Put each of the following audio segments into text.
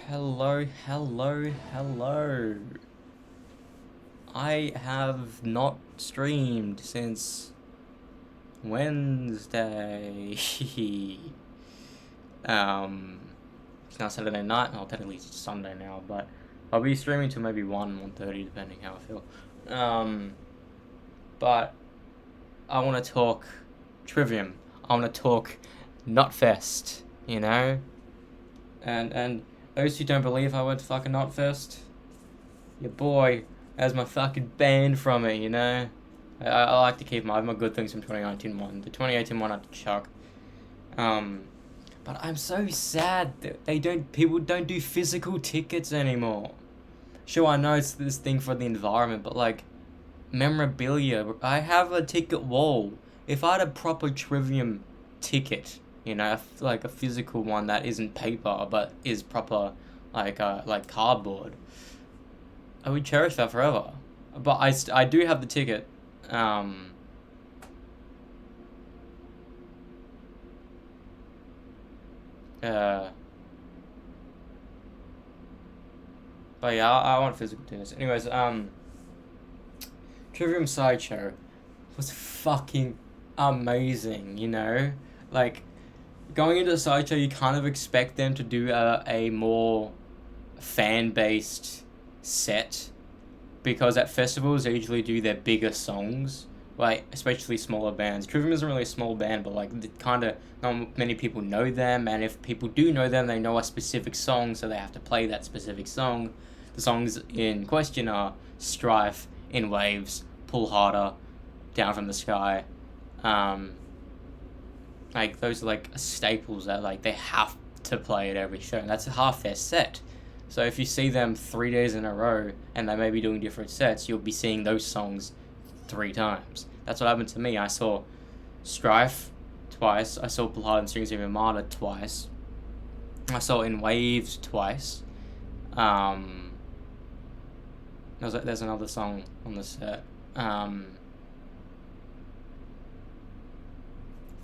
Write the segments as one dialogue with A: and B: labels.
A: Hello, hello, hello. I have not streamed since Wednesday. um, it's now Saturday night. Well, technically it's Sunday now, but I'll be streaming till maybe 1:30, depending how I feel. But I want to talk Trivium. I want to talk Nutfest, you know? And those who don't believe I went to fucking Nutfest, your boy has my fucking banned from it, you know? I like to keep my good things from 2019 one. The 2018 one I had to chuck. But I'm so sad that people don't do physical tickets anymore. Sure, I know it's this thing for the environment, but like, memorabilia. I have a ticket wall. If I had a proper Trivium ticket, you know, like a physical one that isn't paper but is proper, like cardboard, I would cherish that forever. But I do have the ticket. Um, uh, but yeah, I want physical tickets. Anyways, Trivium Sideshow was fucking amazing, you know? Like, going into the Sideshow, you kind of expect them to do a more fan-based set, because at festivals they usually do their bigger songs, like especially smaller bands. Trivium isn't really a small band, but like kind of not many people know them, and if people do know them, they know a specific song, so they have to play that specific song. The songs in question are Strife, In Waves, Pull Harder, Down from the Sky. Um, like those are like staples that like they have to play at every show, and that's half their set. So if you see them 3 days in a row and they may be doing different sets, you'll be seeing those songs 3 times. That's what happened to me. I saw Strife twice. I saw Blood and Strings of Armada twice. I saw In Waves twice. Um, there's another song on the set.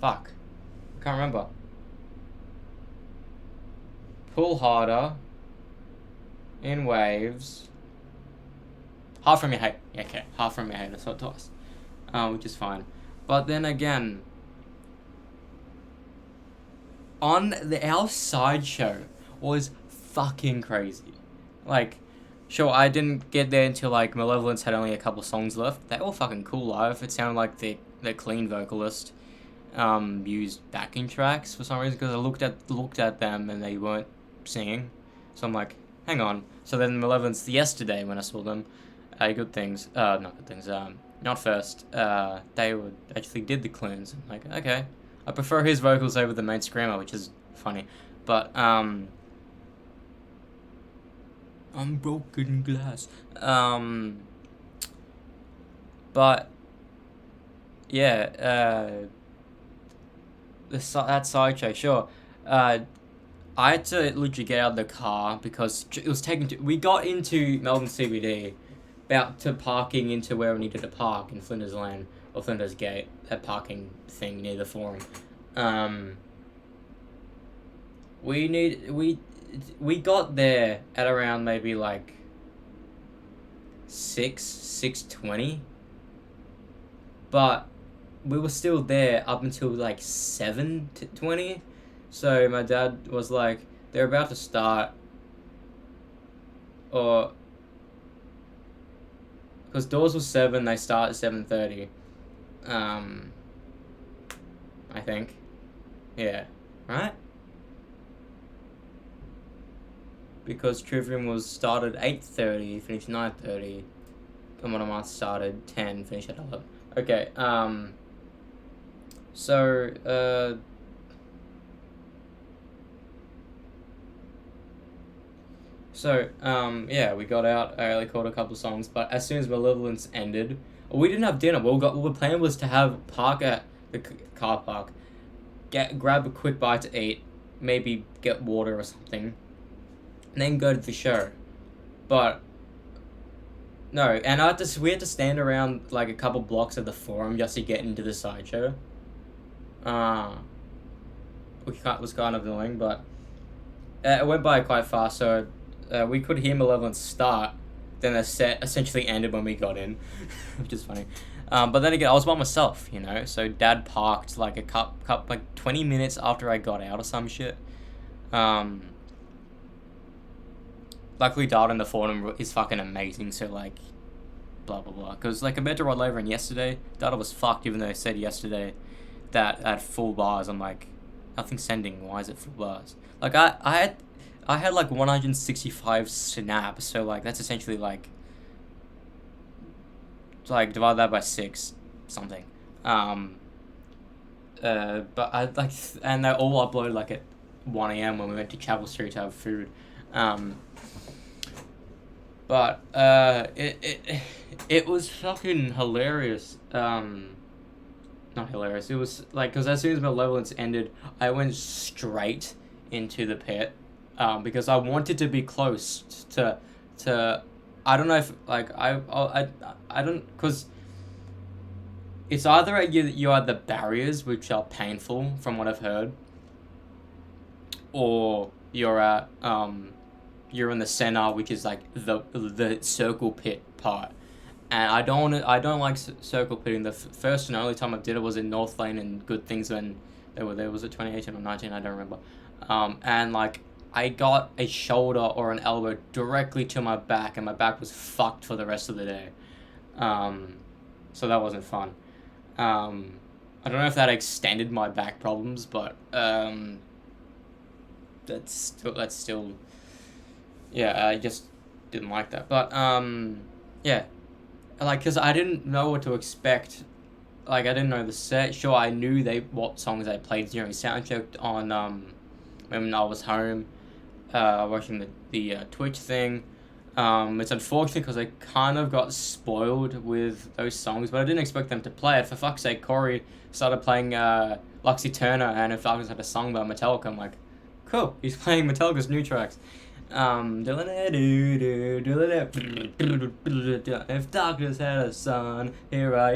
A: Fuck. I can't remember. Pull Harder. In Waves. Half from Your Hate. Yeah, okay. Half from Your Hate. I saw it twice. Which is fine. But then again, our sideshow was fucking crazy. Like, sure, I didn't get there until like Malevolence had only a couple songs left. They were fucking cool live. It sounded like the clean vocalist used backing tracks for some reason, because I looked at them and they weren't singing. So I'm like, hang on. So then Malevolence yesterday when I saw them, Good Things, not Good Things, not first, they actually did the cleans. I'm like, okay. I prefer his vocals over the main screamer, which is funny. But, Unbroken Glass. But, yeah, that sideshow, sure. I had to literally get out of the car because it was we got into Melbourne CBD, about to parking into where we needed to park in Flinders Lane or Flinders Gate, that parking thing near the Forum. We got there at around maybe like 6:20, but we were still there up until like 7:20. So my dad was like, they're about to start, or because doors was 7, they start at 7:30. I think, yeah, right. Because Trivium was started 8:30, finished 9:30. And one of mine started 10, finished at 11. Okay. So yeah, we got out. I recorded a couple of songs, but as soon as Malevolence ended, we didn't have dinner. The plan was to park at the car park, grab a quick bite to eat, maybe get water or something, and then go to the show. But no, and we had to stand around like a couple blocks of the Forum just to get into the sideshow. Which was kind of annoying, but it went by quite fast, so we could hear Malevolent start, then the set essentially ended when we got in, which is funny. But then again, I was by myself, you know, so Dad parked like like 20 minutes after I got out or some shit. Um, Luckily, Dart in the forum is fucking amazing, so like, blah blah blah. Because like compared to Rod Laver and yesterday, Data was fucked. Even though they said yesterday that at full bars, I'm like, nothing's sending. Why is it full bars? Like I had like 165 snaps, so like that's essentially like divide that by six, something. But I like, and they all uploaded like at 1 a.m. when we went to Chapel Street to have food. Um, but it was fucking hilarious. Not hilarious. It was like, because as soon as Malevolence ended, I went straight into the pit, because I wanted to be close to. I don't know if like I don't, because it's either you are the barriers, which are painful from what I've heard, or you're in the center, which is like the circle pit part. And I don't like circle pitting. The first and only time I did it was in North Lane and Good Things when they were there. Was it 2018 or 19? I don't remember. And like I got a shoulder or an elbow directly to my back, and my back was fucked for the rest of the day. So that wasn't fun. I don't know if that extended my back problems, but that's still yeah. I just didn't like that, but yeah. Like, because I didn't know what to expect. Like, I didn't know the set. Sure, I knew what songs they played during soundcheck on when I was home, watching the Twitch thing. It's unfortunate because I kind of got spoiled with those songs, but I didn't expect them to play it. For fuck's sake, Corey started playing Luxy Turner, and if Falcons had a song by Metallica, I'm like, cool, he's playing Metallica's new tracks. If darkness had a son, here I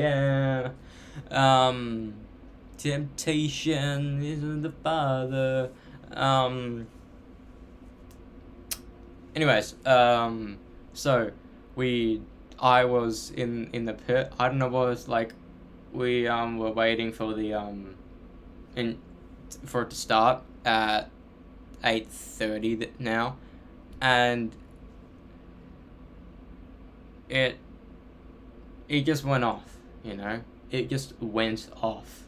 A: am. Temptation isn't the father. Anyways, so I was in the pit. I don't know what it was like. We were waiting for for it to start at 8:30 now. And it just went off, you know? It just went off.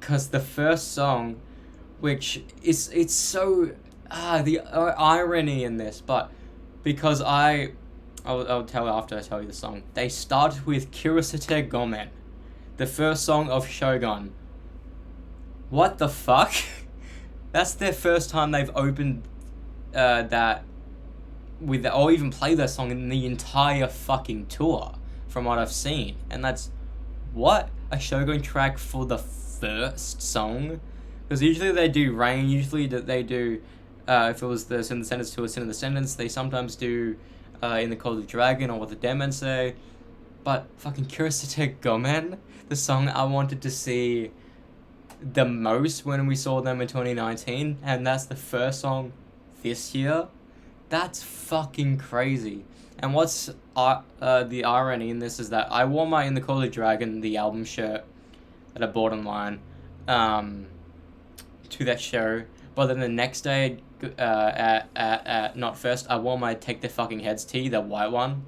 A: Because the first song, which it's so, the irony in this, but because I'll tell after I tell you the song. They started with Kurosate Gomen, the first song of Shogun. What the fuck? That's their first time they've opened that with or even play that song in the entire fucking tour, from what I've seen. And that's what a Shogun track for the first song, because usually they do Rain. Usually they do if it was the Sin in the Sentence to a Sin in the Sentence, they sometimes do in the Call of the Dragon or what the Demon say. But fucking Kurosate Gomen, the song I wanted to see the most when we saw them in 2019, and that's the first song this year. That's fucking crazy. And what's the irony in this is that I wore my In the Call of the Dragon, the album shirt that I bought online, to that show. But then the next day, at Not First, I wore my Take Their Fucking Heads tee, the white one,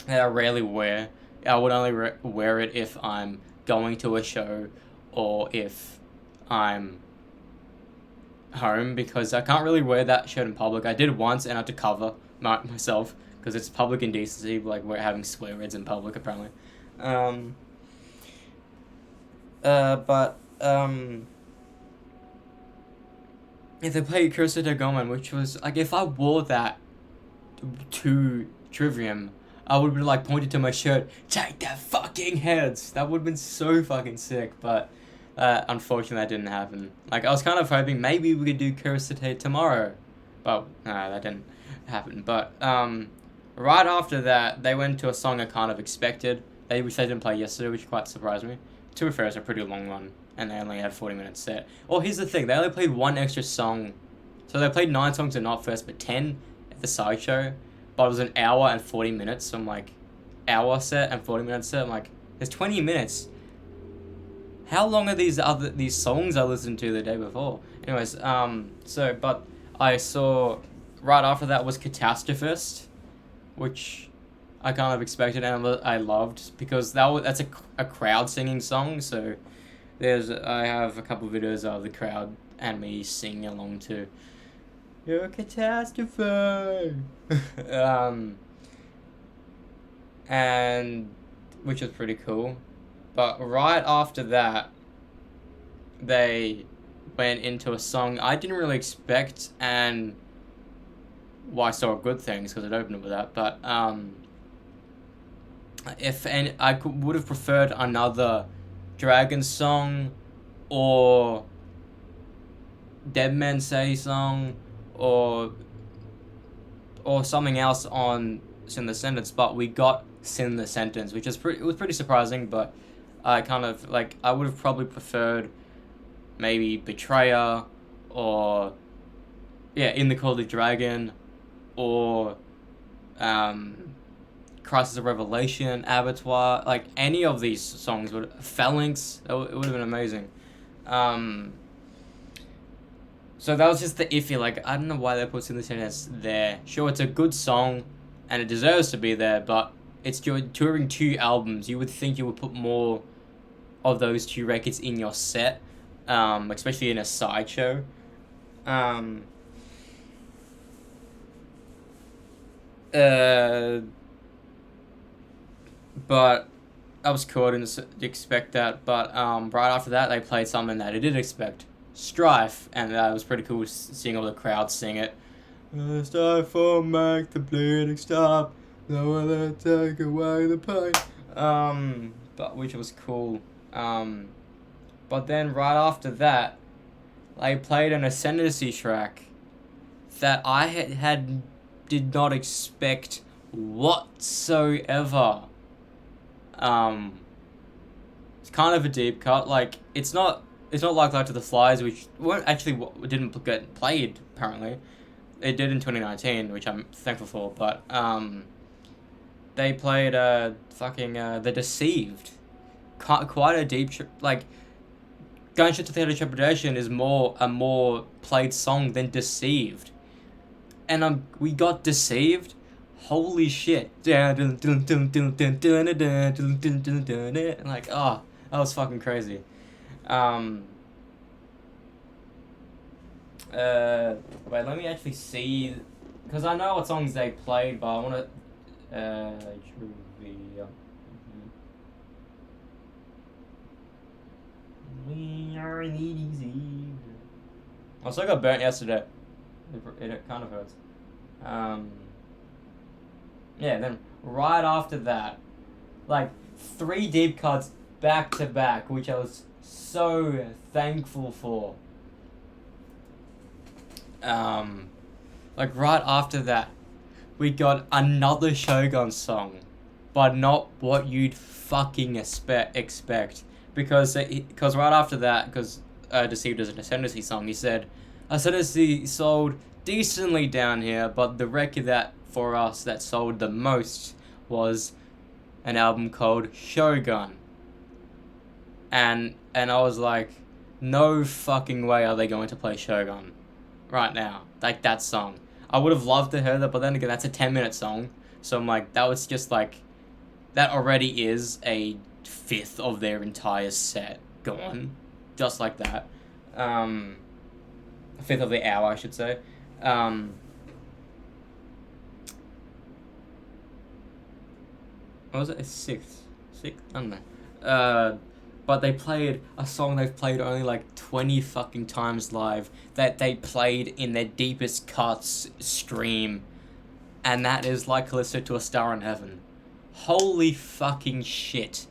A: that I rarely wear. I would only wear it if I'm going to a show or if I'm home, because I can't really wear that shirt in public. I did once and I had to cover myself because it's public indecency, like we're having swear words in public apparently. If they played Kurosate Gomen, which was like, if I wore that to Trivium, I would be like pointed to my shirt, take their fucking heads. That would have been so fucking sick, but unfortunately that didn't happen. Like, I was kind of hoping maybe we could do Kurosate tomorrow, but no, that didn't happen. But right after that, they went to a song I kind of expected, which they didn't play yesterday, which quite surprised me. To be fair, it's a pretty long one, and they only had 40 minutes set. Well, here's the thing, they only played one extra song So they played 9 songs at Knotfest, but 10 at the sideshow. But it was an hour and 40 minutes. So I'm like, hour set and 40-minute set. I'm like, there's 20 minutes. How long are these songs I listened to the day before? Anyways, but I saw right after that was Catastrophist, which I kind of expected and I loved because that's a crowd singing song. So I have a couple videos of the crowd and me singing along to "You're a Catastrophe," and which was pretty cool. But right after that, they went into a song I didn't really expect, and I saw good things because it opened with that. But would have preferred another Dragon song, or Dead Men Say song, or something else on Sin the Sentence. But we got Sin the Sentence, which it was pretty surprising. But I kind of I would have probably preferred maybe Betrayer, or In the Call of the Dragon, or Crisis of Revelation, Abattoir, any of these songs Phalanx, it would have been amazing. So that was just the iffy, I don't know why they put Sin the Sentence there. Sure, it's a good song, and it deserves to be there, but it's touring 2 albums. You would think you would put more of those 2 records in your set, especially in a sideshow. But I was cool. I didn't expect that. But right after that, they played something that I did expect, Strife, and it was pretty cool seeing all the crowd sing it. Strife will make the bleeding stop. No one will take away the pain. But which was cool. But then right after that, they played an Ascendancy track that I did not expect whatsoever. It's kind of a deep cut. It's not like Light to the Flies, which didn't get played apparently. It did in 2019, which I'm thankful for. But they played The Deceived. Quite a deep Gunshot to Theatre Trepidation is a more played song than Deceived, and we got Deceived. Holy shit! That was fucking crazy. Wait, let me actually see, because I know what songs they played, but I wanna trivia. We are easy. I also got burnt yesterday. It kind of hurts. Then right after that, 3 deep cuts back to back, which I was so thankful for. Right after that, we got another Shogun song, but not what you'd fucking expect. Because right after that, because Deceived is an Ascendancy song, he said, Ascendancy sold decently down here, but the record that sold the most was an album called Shogun. And I was like, no fucking way are they going to play Shogun right now. That song. I would have loved to hear that, but then again, that's a 10-minute song. So I'm like, that was just that already is a fifth of their entire set gone. Just like that. A fifth of the hour, I should say. What was it? A sixth? I don't know. But they played a song they've played only 20 fucking times live, that they played in their deepest cuts stream, and that is Like Callisto to a Star in Heaven. Holy fucking shit.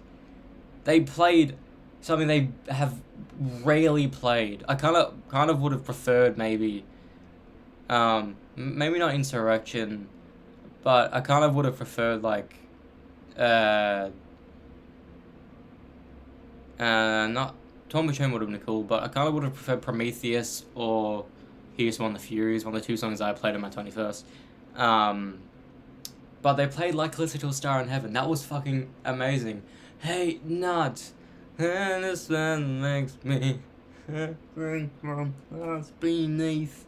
A: They played something they have rarely played. I kind of would have preferred maybe not Insurrection, but I kind of would have preferred not Torn Between would have been cool, but I kind of would have preferred Prometheus or He Just Won the Furies, one of the two songs I played on my 21st. But they played Like a Little Star in Heaven. That was fucking amazing. Hey, Nut, and this man makes me bring from us beneath.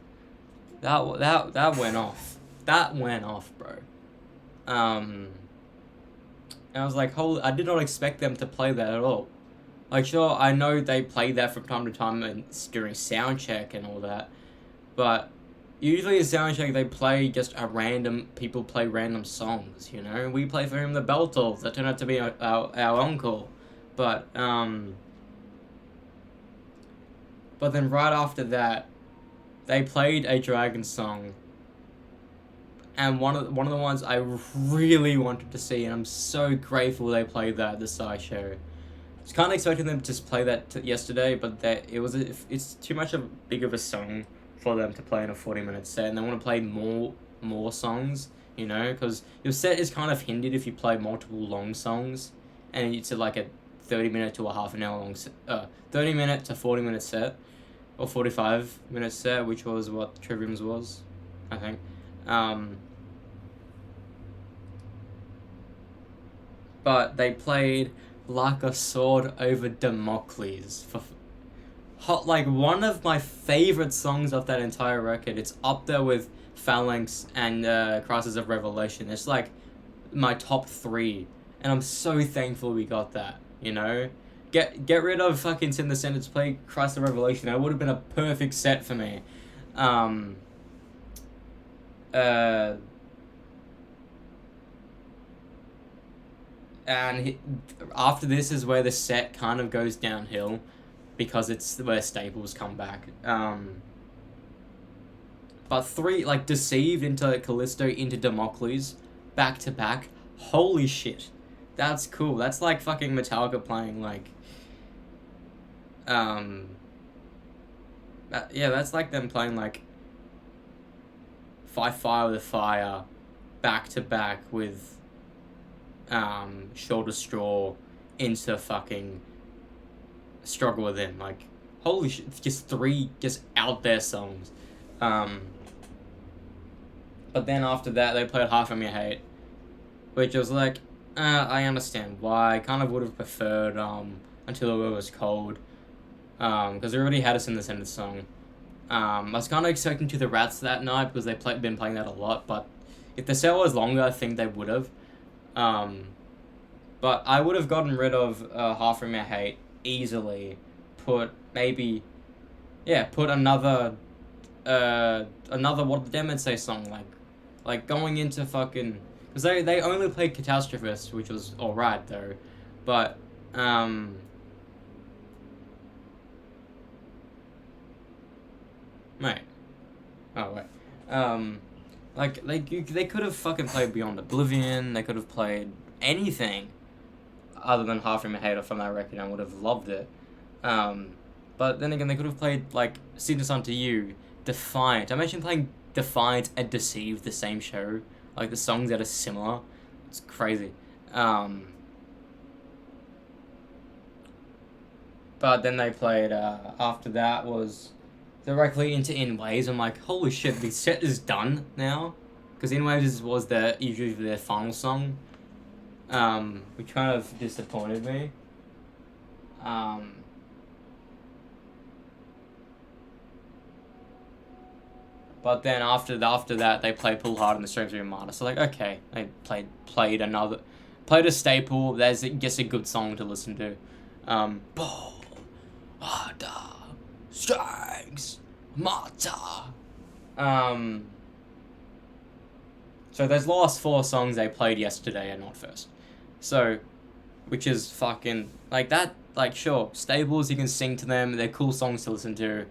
A: That went off. That went off, bro. And I was like, holy, I did not expect them to play that at all. Like, sure, I know they play that from time to time and during soundcheck and all that, but usually in soundcheck they play just people play random songs, you know? We play for him the Beltals, that turned out to be our uncle, but then right after that, they played a Dragon song, and one of the ones I really wanted to see, and I'm so grateful they played that at the SciShow. I was kind of expecting them to just play that yesterday, but it's too much big of a song for them to play in a 40-minute set, and they want to play more songs, you know, because your set is kind of hindered if you play multiple long songs, and it's like a 30-minute to a half an hour long 30-minute to 40-minute set, or 45-minute set, which was what Trivium's was, I think. But they played Like a Sword Over Damocles for like one of my favorite songs of that entire record. It's up there with Phalanx and Crisis of Revelation. It's like my top 3, and I'm so thankful we got that, you know? Get rid of fucking Send the Sentence, play Crisis of Revelation. It would have been a perfect set for me. And after this is where the set kind of goes downhill, because it's where staples come back. But 3, like, Deceived into Callisto into Damocles, back to back, holy shit, that's cool. That's like fucking Metallica playing, like, that's like them playing, like, Fight Fire with Fire, back to back with Shoulder Straw into fucking Struggle Within. Like, holy shit, just 3 just out there songs. But then after that they played Half of Me Hate, which was like, I understand why. I kind of would have preferred Until the World Was Cold, because they already had us in the Sentence song. I was kind of expecting To the Rats that night because they've been playing that a lot, but if the set was longer, I think they would have. But I would have gotten rid of Half From Your Hate easily. Put another What Did Them Say song, like going into fucking, because they only played Catastrophist, which was alright though, but mate, oh wait, like they could have fucking played Beyond Oblivion. They could have played anything other than Half From Your Hate from that record. I would have loved it. But then again, they could have played like Sickness Unto You, Defiant. I mentioned playing Defiant and Deceived the same show, like the songs that are similar. It's crazy. But then they played after that was directly into In Waves. I'm like, holy shit, the set is done now, because In Waves was usually their final song, which kind of disappointed me. But then after that they played Pull Hard and the Strength of Your Martyr. So like, okay, they played a staple. There's just a good song to listen to. Pull Harder, Strength, Martyr. So those last 4 songs they played yesterday are not first. So, which is fucking like that. Like, sure, staples, you can sing to them. They're cool songs to listen to.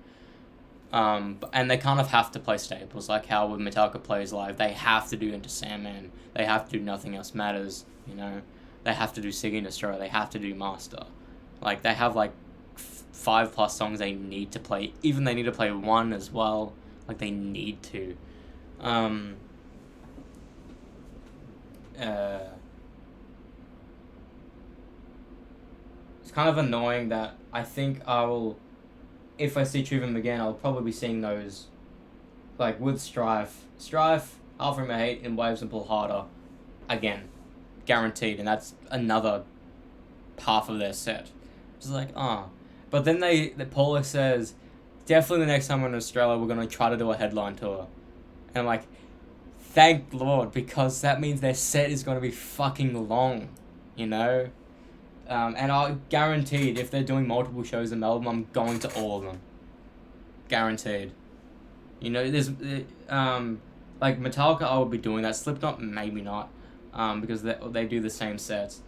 A: And they kind of have to play staples, like how with Metallica plays live, they have to do Enter Sandman, they have to do Nothing Else Matters, you know, they have to do Seeking Destroyer, they have to do Master. Like, they have like 5+ songs they need to play, even they need to play 1 as well, like they need to. It's kind of annoying that I think I will, if I see Trivium again, I'll probably be seeing those like with Strife, Alpha Rhythm Hate in Waves and Pull Harder, again, guaranteed, and that's another half of their set. It's like, ah. But then the Paula says, definitely the next time we're in Australia, we're going to try to do a headline tour. And I'm like, thank Lord, because that means their set is going to be fucking long, you know? And I guaranteed, if they're doing multiple shows in Melbourne, I'm going to all of them. Guaranteed. You know, there's, like Metallica, I would be doing that. Slipknot, maybe not, because they do the same sets.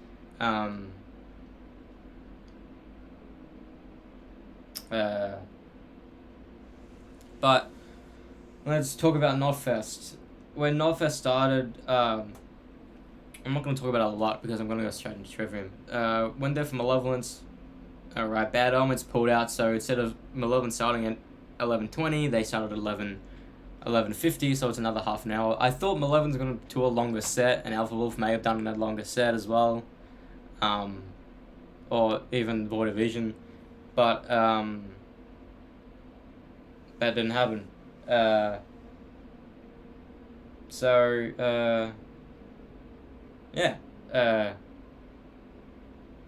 A: But let's talk about Knotfest. When Knotfest started, I'm not going to talk about it a lot because I'm going to go straight into Trivium. Went there for Malevolence. Right, Bad Omens pulled out, so instead of Malevolence starting at 11:20, they started at 11:50, so it's another half an hour. I thought Malevolence was going to do a longer set, and Alpha Wolf may have done a longer set as well. Or even Void of Vision. But that didn't happen. Yeah.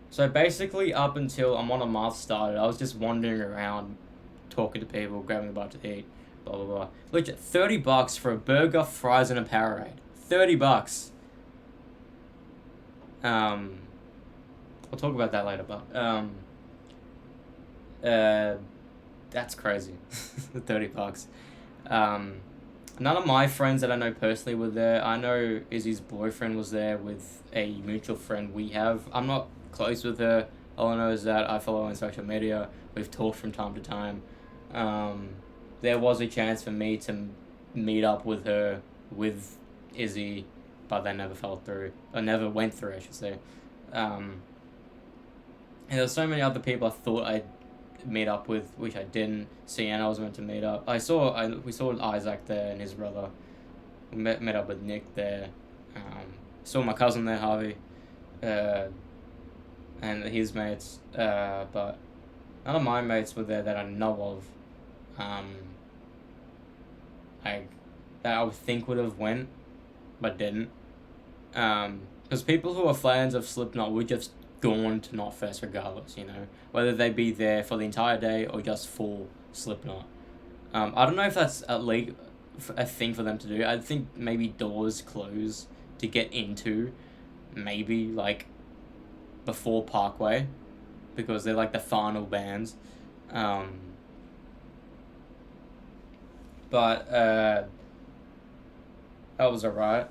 A: So basically, up until Amon Amarth started, I was just wandering around, talking to people, grabbing a bite to eat, blah blah blah. Legit, $30 for a burger, fries, and a Powerade. $30. I'll talk about that later, but that's crazy. $30. None of my friends that I know personally were there. I know Izzy's boyfriend was there with a mutual friend we have. I'm not close with her. All I know is that I follow her on social media. We've talked from time to time. There was a chance for me to meet up with her, with Izzy, but that never fell through. Or never went through, I should say. And there's so many other people I thought I'd meet up with, which I didn't. Sienna was meant to meet up. We saw Isaac there and his brother. We met up with Nick there. Saw my cousin there, Harvey, and his mates. But none of my mates were there that I know of. That I would think would have went, but didn't. Because people who are fans of Slipknot would just gone to Knotfest regardless, you know, whether they be there for the entire day or just for Slipknot. I don't know if that's a thing for them to do. I think maybe doors close to get into, maybe like before Parkway, because they're like the final bands. But that was alright.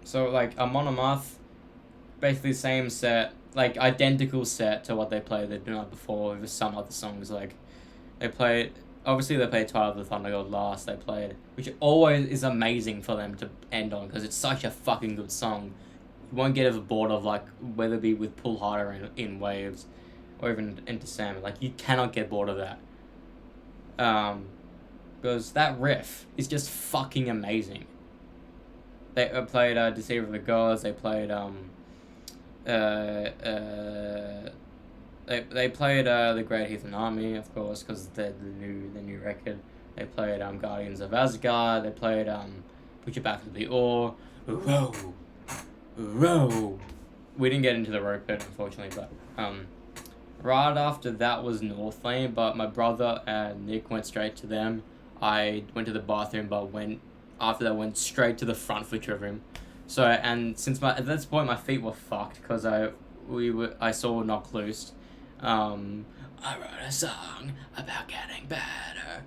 A: So like Amon Amarth, basically the same set, like identical set to what they played the night before with some other songs. Like they played Twilight of the Thunder God last. They played, which always is amazing for them to end on because it's such a fucking good song. You won't get ever bored of, like, whether it be with Pull Harder in Waves or even Into Salmon. Like, you cannot get bored of that. Because that riff is just fucking amazing. They played Deceiver of the Gods. They played they played the Great Heathen Army, of course, because they're the new record. They played Guardians of Asgard. They played Put Your Back to the Oar. Row. We didn't get into the rope bit, unfortunately, but right after that was Northlane, but my brother and Nick went straight to them. I went to the bathroom, but after that went straight to the front for Trivium. So, and since at this point my feet were fucked because I saw Knocked Loose. I wrote a song about getting better.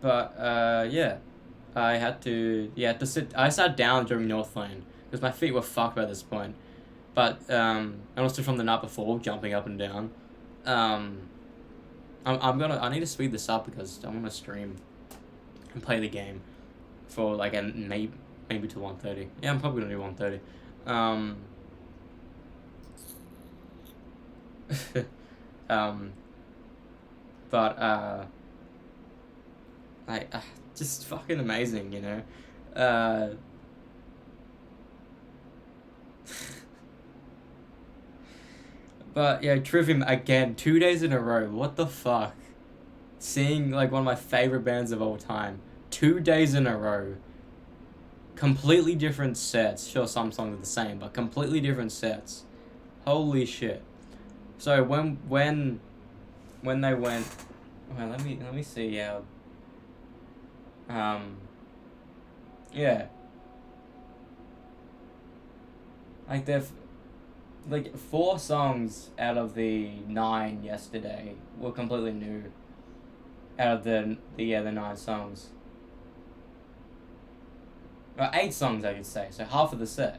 A: Yeah, I had to sit. I sat down during Northlane because my feet were fucked by this point. But and also from the night before, jumping up and down. I need to speed this up because I want to stream and play the game for like maybe to 1:30. Yeah, I'm probably gonna do 1:30. Just fucking amazing, you know. But yeah, Trivium again, 2 days in a row. What the fuck? seeing like one of my favorite bands of all time 2 days in a row, completely different sets. Sure, some songs are the same, but completely different sets. Holy shit! So when they went, well, let me see how. Yeah. Like they've like 4 songs out of the 9 yesterday were completely new. Out of the 9 songs. Or 8 songs, I could say. So half of the set.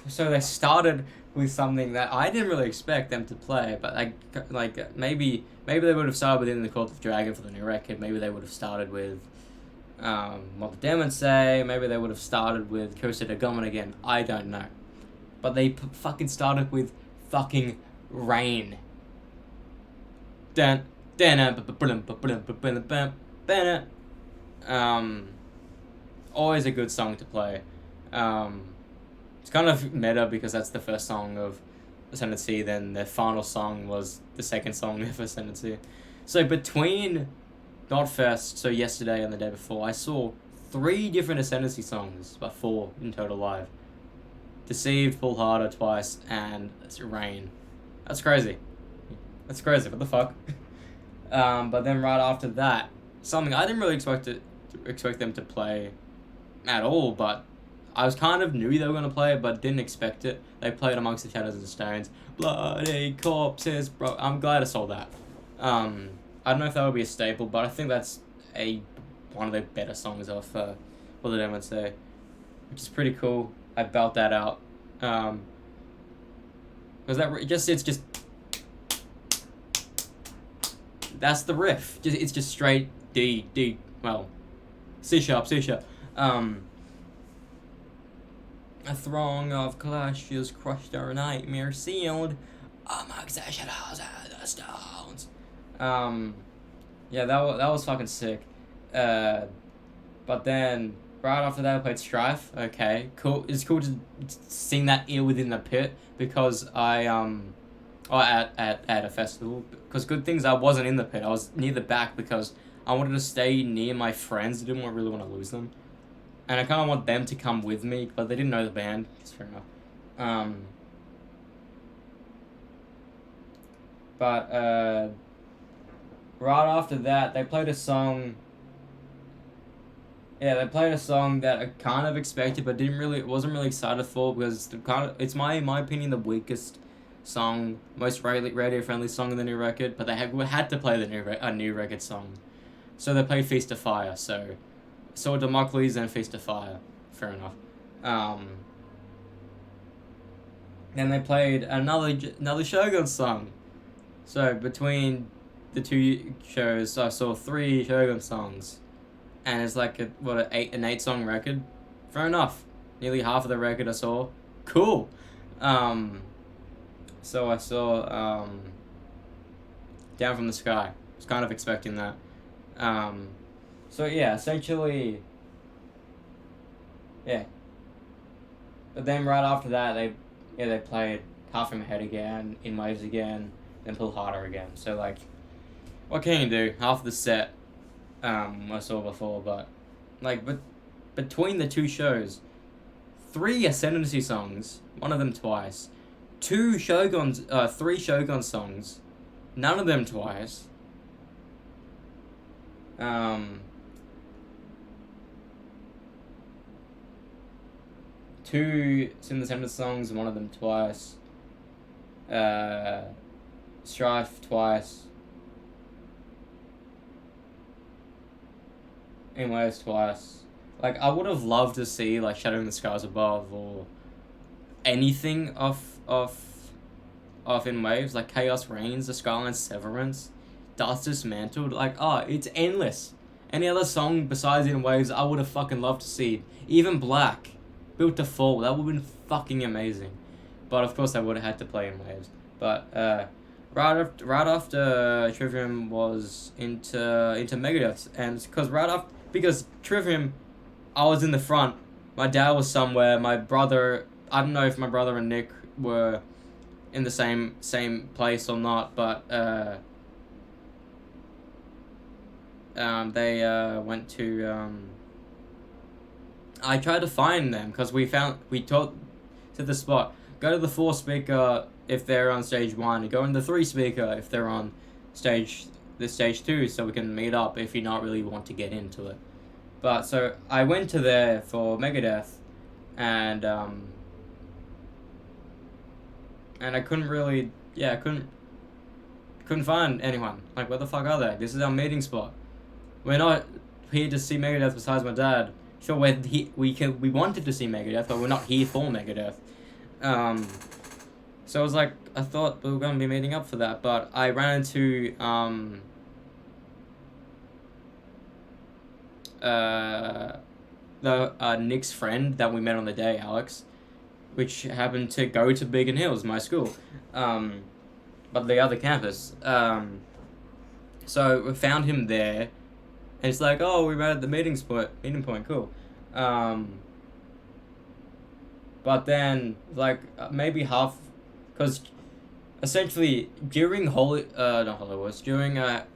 A: So they started with something that I didn't really expect them to play, but maybe they would have started with In the Court of Dragon for the new record. Maybe they would have started with What the Demons Say. Maybe they would have started with Curse of Gomen again. I don't know, but they fucking started with fucking Rain. Dun always a good song to play. It's kind of meta because that's the first song of Ascendancy, then the final song was the second song of Ascendancy. So between Notfest, so yesterday and the day before, I saw 3 different Ascendancy songs, but 4 in total live. Deceived, Pull Harder twice, and Rain. That's crazy. That's crazy, what the fuck? But then right after that, something I didn't really expect them to play at all, but I was kind of knew they were gonna play it, but didn't expect it. They played Amongst the Shadows and Stones. Bloody Corpses, bro. I'm glad I saw that. I don't know if that would be a staple, but I think that's one of the better songs off What the Demons Say, which is pretty cool. I belt that out. Because it's just that's the riff. It's just straight D, well, C sharp. A throng of clashes crushed our nightmare sealed amongst the shadows and the stones. Yeah, that was fucking sick. But then right after that I played Strife. Okay, cool. It's cool to sing that within the pit because at a festival, because good things I wasn't in the pit. I was near the back because I wanted to stay near my friends. I didn't really want to lose them. And I kind of want them to come with me, but they didn't know the band. It's fair enough. But right after that, they played a song. Yeah, they played a song that I kind of expected, but wasn't really excited for because it's my opinion the weakest song, most radio friendly song in the new record. But they had to play a new record song, so they played Feast of Fire. So Damocles and Feast of Fire. Fair enough. Then they played another Shogun song. So between the 2 shows, I saw 3 Shogun songs, and it's like an 8-song record. Fair enough. Nearly half of the record I saw. Cool. So I saw Down from the Sky. Was kind of expecting that. So yeah, essentially, yeah. But then right after that, they played Half in My Head again, In Waves again, then Pull Harder again. So like, what can you do? Half the set, I saw before, but like, between the 2 shows, 3 Ascendancy songs, one of them twice, 3 Shogun songs, none of them twice. 2 Sin the Center songs, one of them twice. Strife twice. In Waves twice. Like, I would have loved to see like Shadow in the Skies Above or anything off In Waves, like Chaos Reigns, The Skyline Severance, Dust Dismantled. Like, it's endless. Any other song besides In Waves, I would have fucking loved to see. Even Black, Built to Fall, that would have been fucking amazing. But of course I would have had to play In Waves. But right after Trivium was into Megadeth, and because right because Trivium, I was in the front. My dad was somewhere. My brother, I don't know if my brother and Nick were in the same place or not, but they went to. I tried to find them because we told to the spot. Go to the 4 speaker if they're on stage 1. Go in the 3 speaker if they're on stage 2, so we can meet up if you not really want to get into it. But so I went to there for Megadeth, and I couldn't really, I couldn't find anyone. Like, where the fuck are they? This is our meeting spot. We're not here to see Megadeth besides my dad. Sure, we wanted to see Megadeth, but we're not here for Megadeth. So I was like, I thought we were going to be meeting up for that, but I ran into Nick's friend that we met on the day, Alex, which happened to go to Beacon Hills, my school, but the other campus. So we found him there, and it's like, oh, we met at the meeting point, cool. But then, like, maybe half, because essentially during during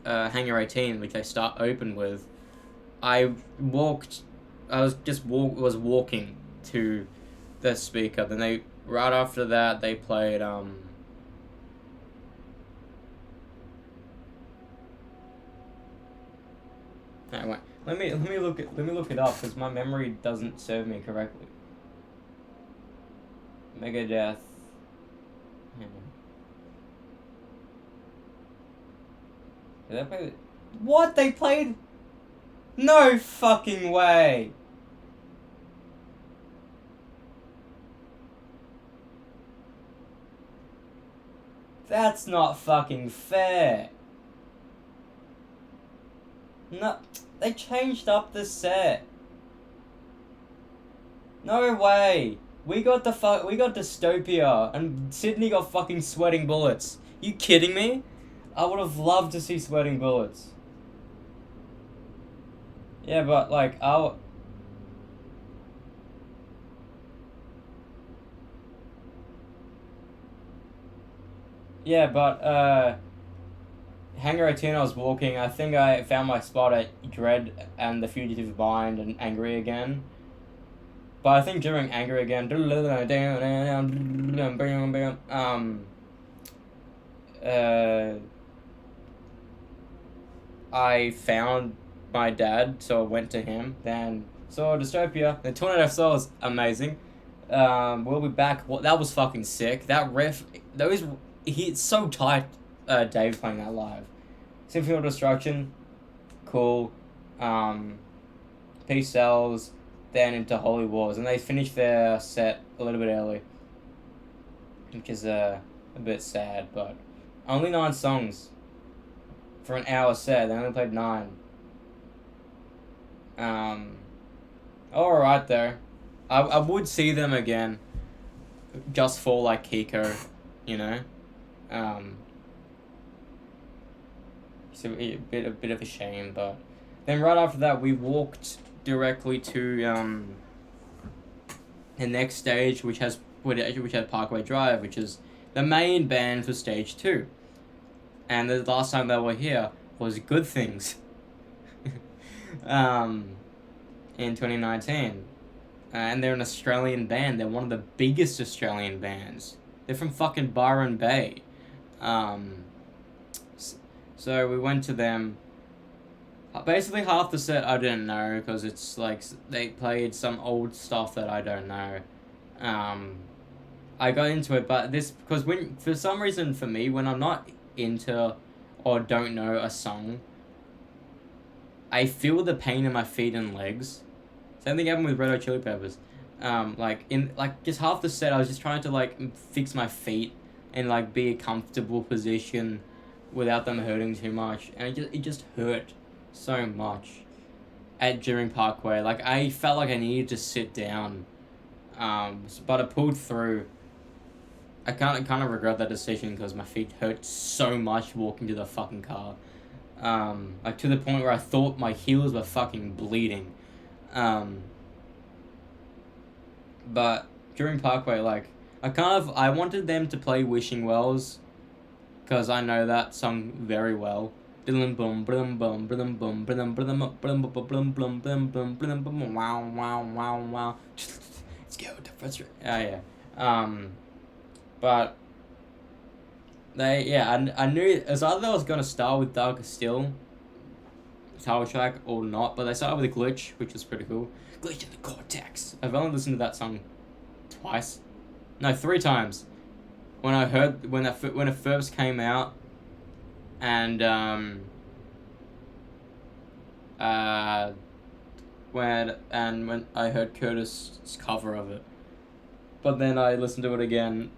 A: Hangar 18, which I opened with, I was walking to the speaker. Then right after that, they played, Anyway, let me look it up, because my memory doesn't serve me correctly. Megadeth. Did they play? What? They played? No fucking way! That's not fucking fair. No, they changed up the set. No way. We got Dystopia, and Sydney got fucking Sweating Bullets. You kidding me? I would have loved to see Sweating Bullets. Yeah, but like yeah, but Hangar 18, I was walking. I think I found my spot at Dread and The Fugitive Bind and Angry Again. But I think during Angry Again, I found my dad, so I went to him. Then saw Dystopia. The Tornado of Soul is amazing. We'll Be Back. Well, that was fucking sick. That riff, it's so tight. Dave playing that live. Symphony of Destruction, cool. Peace Sells, then into Holy Wars, and they finished their set a little bit early, which is a bit sad. But only 9 songs for an hour set. They only played 9. All right though. I would see them again, just for like Kiko, you know. It's a bit of a shame, but then right after that we walked directly to the next stage, which had Parkway Drive, which is the main band for stage 2, and the last time they were here was Good Things, in 2019, and they're an Australian band. They're one of the biggest Australian bands. They're from fucking Byron Bay. So we went to them. Basically half the set I didn't know, because it's like they played some old stuff that I don't know. I got into it, but because for some reason for me, when I'm not into or don't know a song, I feel the pain in my feet and legs. Same thing happened with Red Hot Chili Peppers. Just half the set I was just trying to like fix my feet and like be a comfortable position without them hurting too much, and it just hurt so much during Parkway. Like, I felt like I needed to sit down, but I pulled through. I kind of regret that decision, because my feet hurt so much walking to the fucking car. Like to the point where I thought my heels were fucking bleeding. But during Parkway, like I wanted them to play Wishing Wells, because I know that song very well. Wow wow wow. Let's go to first. Yeah. But I knew it was either I was gonna start with Darker Still title track or not, but they started with a Glitch, which was pretty cool. Glitch in the Cortex. I've only listened to that song twice, no, 3 times. When it first came out, and when I heard Curtis's cover of it, but then I listened to it again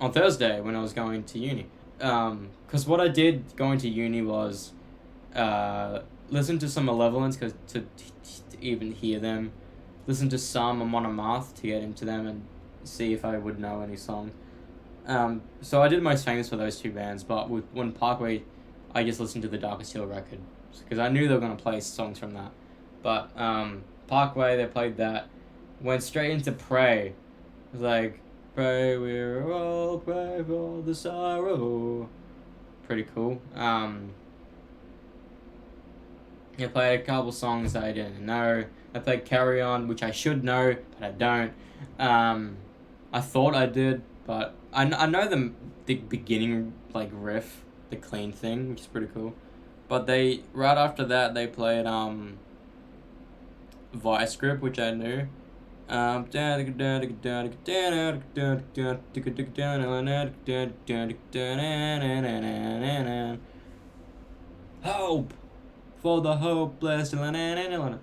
A: on Thursday when I was going to uni. Because what I did going to uni was listen to some Malevolence to even hear them, listen to some Amon Amarth to get into them and see if I would know any song. So I did Most Famous for those 2 bands, but when Parkway, I just listened to the Darker Steel record because I knew they were gonna play songs from that. But Parkway, they played that. Went straight into Pray. It was like, pray we're all pray for the sorrow. Pretty cool. I played a couple songs that I didn't know. I played Carry On, which I should know, but I don't. I thought I did, but I know the beginning like riff, the clean thing, which is pretty cool. But right after that they played Vice Grip, which I knew. Hope for the hopeless.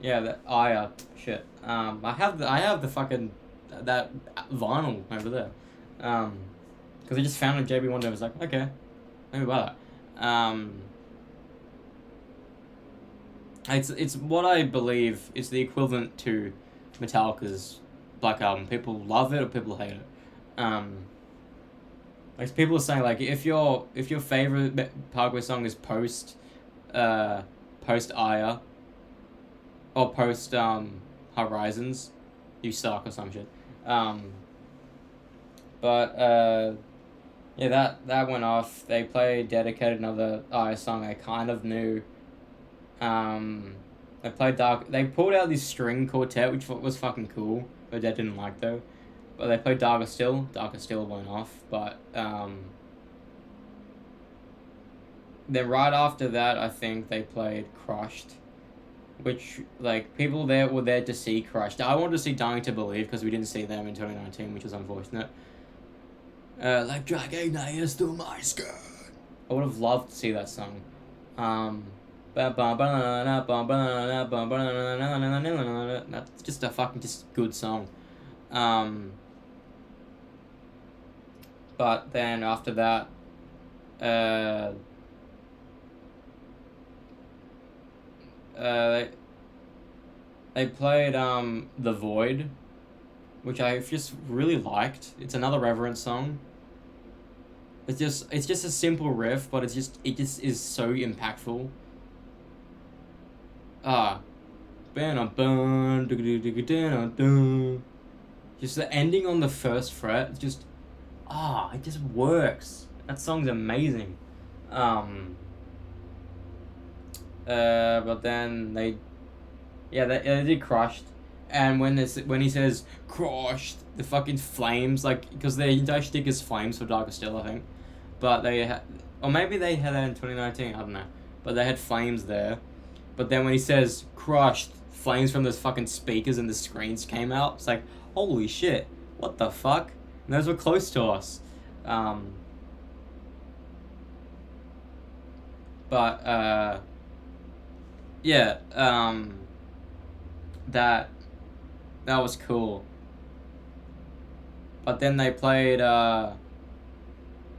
A: Yeah, that shit. I have the fucking that vinyl over there. Because I just found it JB one day. I was like, okay, let me buy that. It's what I believe is the equivalent to Metallica's Black Album. People love it or people hate it. Like people are saying, like if your favorite Parkway song is post Aya or post Horizons, you suck or some shit. But yeah, that went off. They played Dedicated, another Aya song I kind of knew. They played Dark. They pulled out this string quartet, which was fucking cool, but I didn't like though. But they played Darker Still. Darker Still went off, but then right after that, I think they played Crushed, which like people there were there to see Crushed. I wanted to see Dying to Believe because we didn't see them in 2019, which was unfortunate. Like dragging nails through my skirt. I would have loved to see that song. That's just a fucking just good song. But then after that, they played The Void, which I just really liked. It's another Reverence song. It's just a simple riff, but it just is so impactful. Just the ending on the first fret, it just works. That song's amazing. But then they did Crushed, and when he says Crushed, the fucking flames, like, because their entire shtick is flames for Darker Still, I think, but or maybe they had that in 2019, I don't know, but they had flames there. But then when he says Crushed, flames from those fucking speakers and the screens came out. It's like, holy shit, what the fuck? And those were close to us. That was cool. But then they played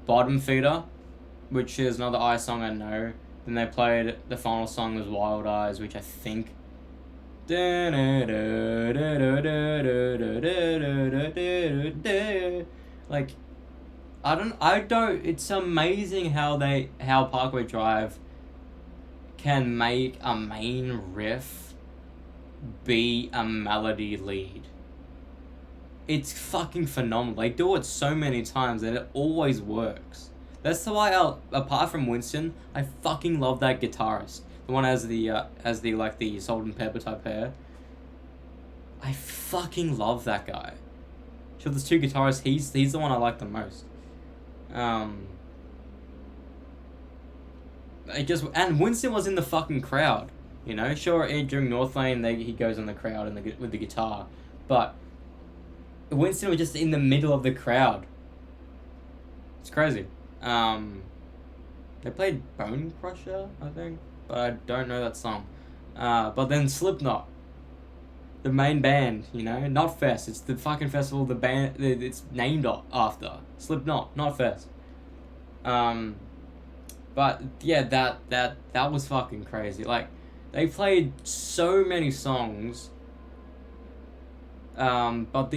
A: Bottom Feeder, which is another Eye song I know. Then they played the final song was Wild Eyes, which I think. Like, I don't. It's amazing how Parkway Drive can make a main riff be a melody lead. It's fucking phenomenal. They do it so many times and it always works. That's why apart from Winston, I fucking love that guitarist. The one as the like the Salt and Pepper type hair. I fucking love that guy. So there's two guitarists. He's the one I like the most. And Winston was in the fucking crowd. You know, sure, during Northlane he goes in the crowd with the guitar, but Winston was just in the middle of the crowd. It's crazy. They played Bone Crusher, I think, but I don't know that song. But then Slipknot, the main band, you know, not Fest. It's the fucking festival. The band it's named after Slipknot, not Fest. But yeah, that was fucking crazy. Like, they played so many songs. But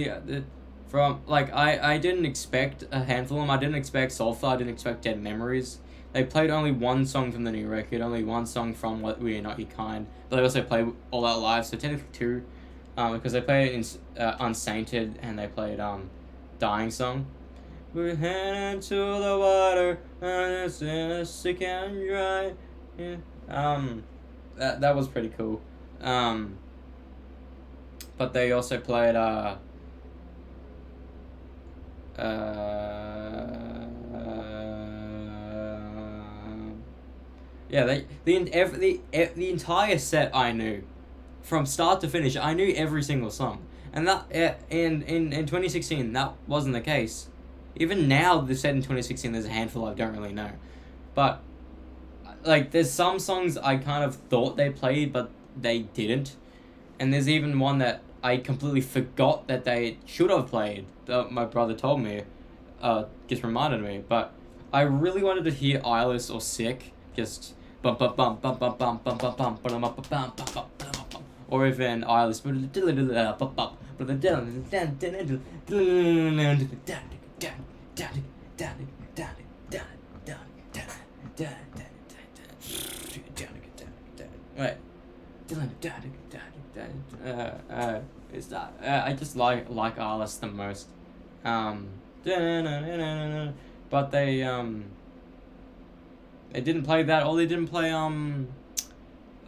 A: I didn't expect a handful of them. I didn't expect Soulfly. I didn't expect Dead Memories. They played only one song from the new record, only one song from What We Are Not Your Kind. But they also played All Out Live, so technically two. Because they played in Unsainted and they played Dying Song. We're heading to the water and it's sick and dry. Yeah. That was pretty cool. But they also played the entire set I knew, from start to finish. I knew every single song, and that in 2016 that wasn't the case. Even now, the set in 2016, there's a handful I don't really know, but like there's some songs I kind of thought they played but they didn't, and there's even one that I completely forgot that they should have played. My brother told me, just reminded me. But I really wanted to hear Eyeless or Sick, just bum bum bum bum bum bum bum bum bum bum bum bum bum, or even Eyeless. Wait. It's that I just like Arliss the most. But they didn't play that, or they didn't play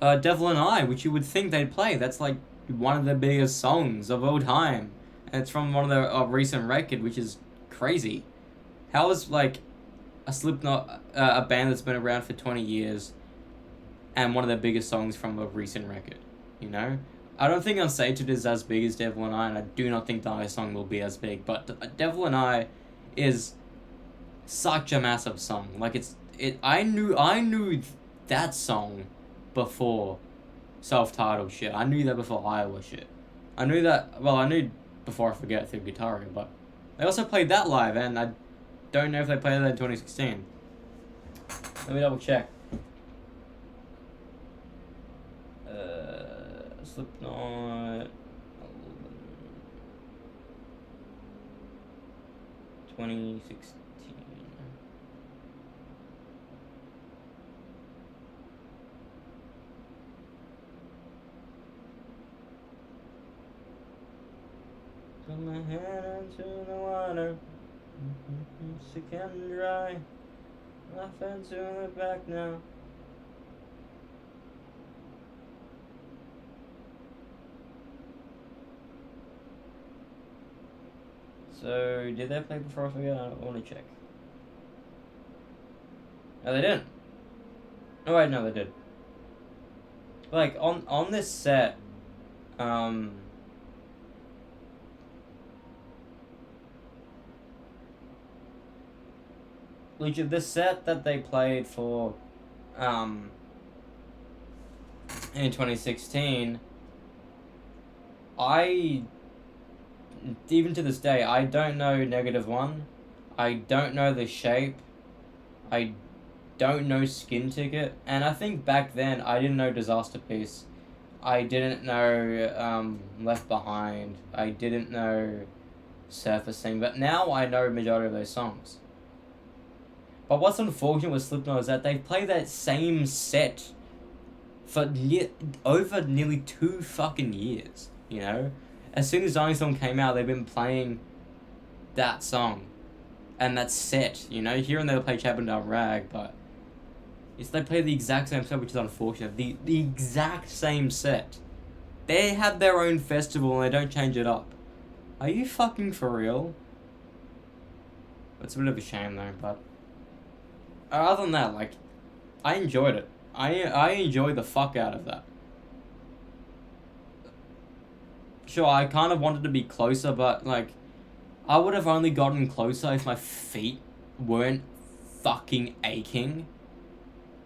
A: Devil and I, which you would think they'd play. That's like one of the biggest songs of all time, and it's from one of their recent record, which is crazy. How is like a Slipknot, a band that's been around for 20 years, and one of their biggest songs from a recent record, you know? I don't think Unsated is as big as Devil and I, and I do not think the song will be as big, but Devil and I is such a massive song. Like, I knew that song before self-titled shit. I knew that before Iowa shit. I knew Before I Forget through Guitar Hero, but they also played that live, and I don't know if they played that in 2016. Let me double check. Slipknot 2016. Put my head into the water, sick and dry. Nothing to look back now. So, did they play Before I Forget? I want to check. No, they didn't. Oh wait, no, they did. Like, on this set, legit, the set that they played for, in 2016, even to this day, I don't know -1. I don't know The Shape. I don't know Skin Ticket. And I think back then, I didn't know Disaster Piece. I didn't know Left Behind. I didn't know Surfacing. But now I know a majority of those songs. But what's unfortunate with Slipknot is that they play that same set for over nearly 2 fucking years, you know? As soon as Dinosaur came out, they've been playing that song. And that's set, you know? Here and there they play Chapman Down Rag, but they play the exact same set, which is unfortunate. The exact same set. They have their own festival and they don't change it up. Are you fucking for real? It's a bit of a shame though, but other than that, like, I enjoyed it. I enjoyed the fuck out of that. Sure, I kind of wanted to be closer, but like, I would have only gotten closer if my feet weren't fucking aching.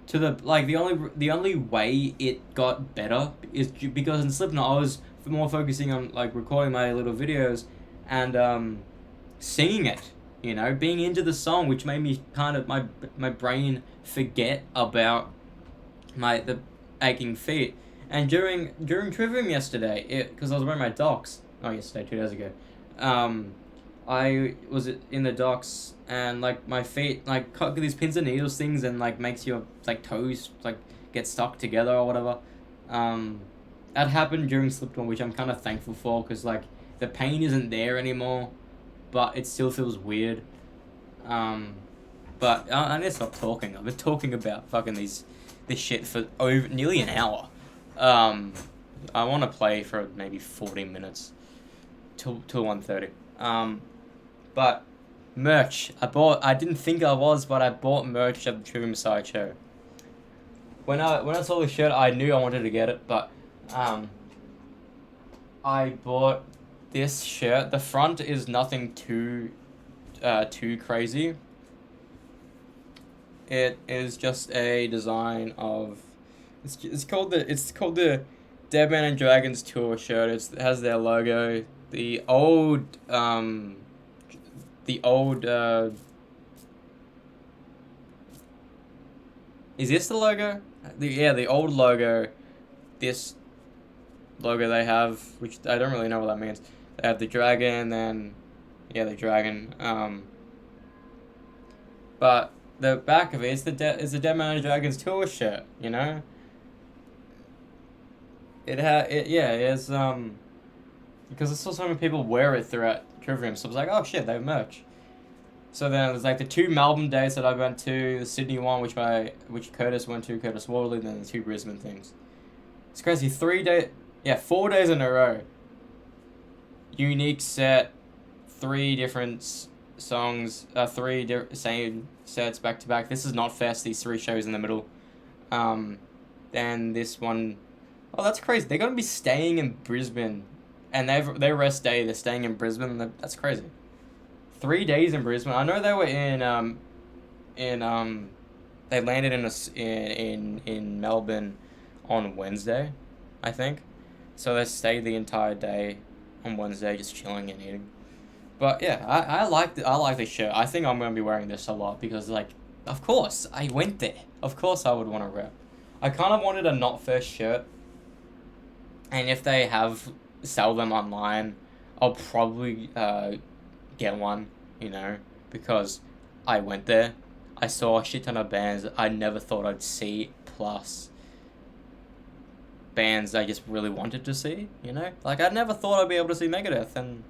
A: To the only way it got better is because in Slipknot I was more focusing on like recording my little videos and singing it, you know, being into the song, which made me kind of my brain forget about the aching feet. And during Trivium yesterday, because I was wearing my Docs, yesterday, 2 days ago, I was in the docks and like my feet like cut these pins and needles things and like makes your like toes like get stuck together or whatever. That happened during Slipknot, which I'm kind of thankful for because like the pain isn't there anymore, but it still feels weird. But I need to stop talking. I've been talking about fucking this shit for over nearly an hour. I want to play for maybe 40 minutes till 1:30. But merch. I didn't think I was, but I bought merch at the Trivium Sideshow. When I saw the shirt, I knew I wanted to get it, but I bought this shirt. The front is nothing too crazy. It is just a design of it's called the Dead Man and Dragons Tour shirt. It has their logo. The old is this the logo? The old logo. This logo they have, which I don't really know what that means. They have the dragon, then the dragon. But the back of it is the Dead Man and Dragons Tour shirt. You know. It is because I saw so many people wear it throughout Trivium, so I was like, oh shit, they have merch. So then there's like the 2 Melbourne days that I went to, the Sydney one, which Curtis went to, Curtis Worley, then the 2 Brisbane things. It's crazy, 4 days in a row. Unique set, 3 different songs, same sets back to back. This is not fest, these 3 shows in the middle. Then this one, oh that's crazy, they're gonna be staying in Brisbane. And their rest day, they're staying in Brisbane. That's crazy. 3 days in Brisbane. I know they were they landed in Melbourne on Wednesday, I think. So they stayed the entire day on Wednesday, just chilling and eating. But yeah, I like this shirt. I think I'm gonna be wearing this a lot because like, of course I went there. Of course I would want to wear. I kind of wanted a Not First shirt, and if they sell them online, I'll probably get one, you know, because I went there, I saw a shit ton of bands I never thought I'd see, plus bands I just really wanted to see, you know, like I never thought I'd be able to see Megadeth, and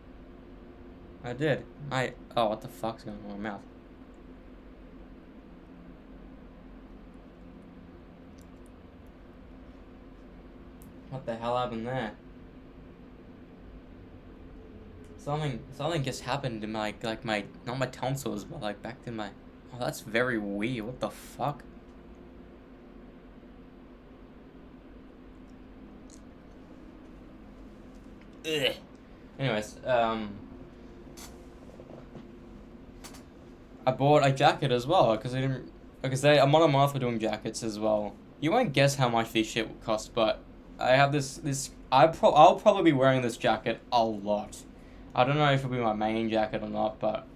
A: I did. What the fuck's going on in my mouth? What the hell happened there? Something just happened to my not my tonsils, but like back to my. Oh, that's very weird. What the fuck? Ugh. Anyways, I bought a jacket as well because I'm on a month for doing jackets as well. You won't guess how much this shit will cost, but I have this. I'll probably be wearing this jacket a lot. I don't know if it'll be my main jacket or not, but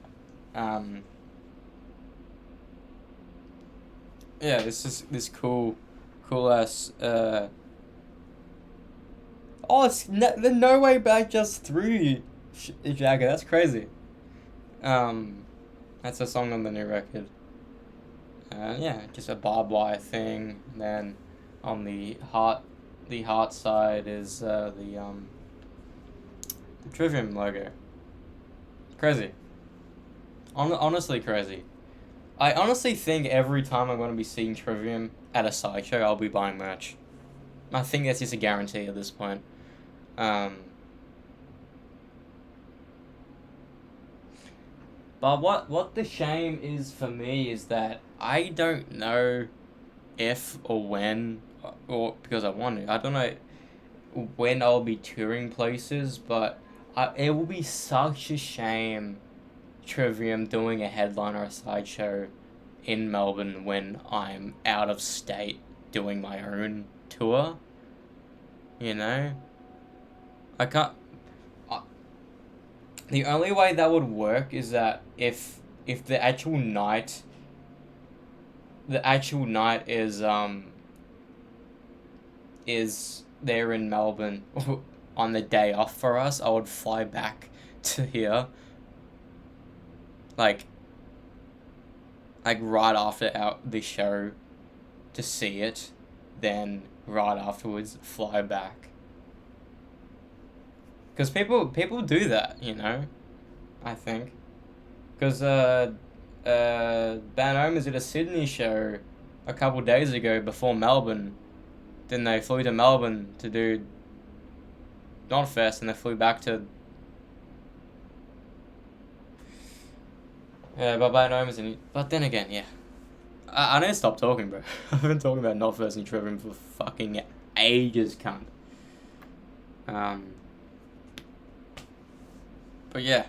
A: this is this cool ass. There's no way back just through jacket. That's crazy. That's a song on the new record. Just a barbed wire thing. And then On the heart side is the Trivium logo. Crazy. Honestly crazy. I honestly think every time I'm going to be seeing Trivium at a sideshow, I'll be buying merch. I think that's just a guarantee at this point. But what the shame is for me is that I don't know if or when, or because I want to, I don't know when I'll be touring places, but it will be such a shame Trivium doing a headline or a sideshow in Melbourne when I'm out of state doing my own tour. You know? I can't. The only way that would work is that if the actual night is there in Melbourne on the day off for us, I would fly back to here like right after the show to see it, then right afterwards fly back. Because people do that, you know, I think. Because Band Omens did a Sydney show a couple days ago before Melbourne. Then they flew to Melbourne to do Knotfest, and they flew back to. Yeah, but Band Omens but then again, yeah. I need to stop talking, bro. I've been talking about Knotfest and Trivium for fucking ages, cunt. But yeah,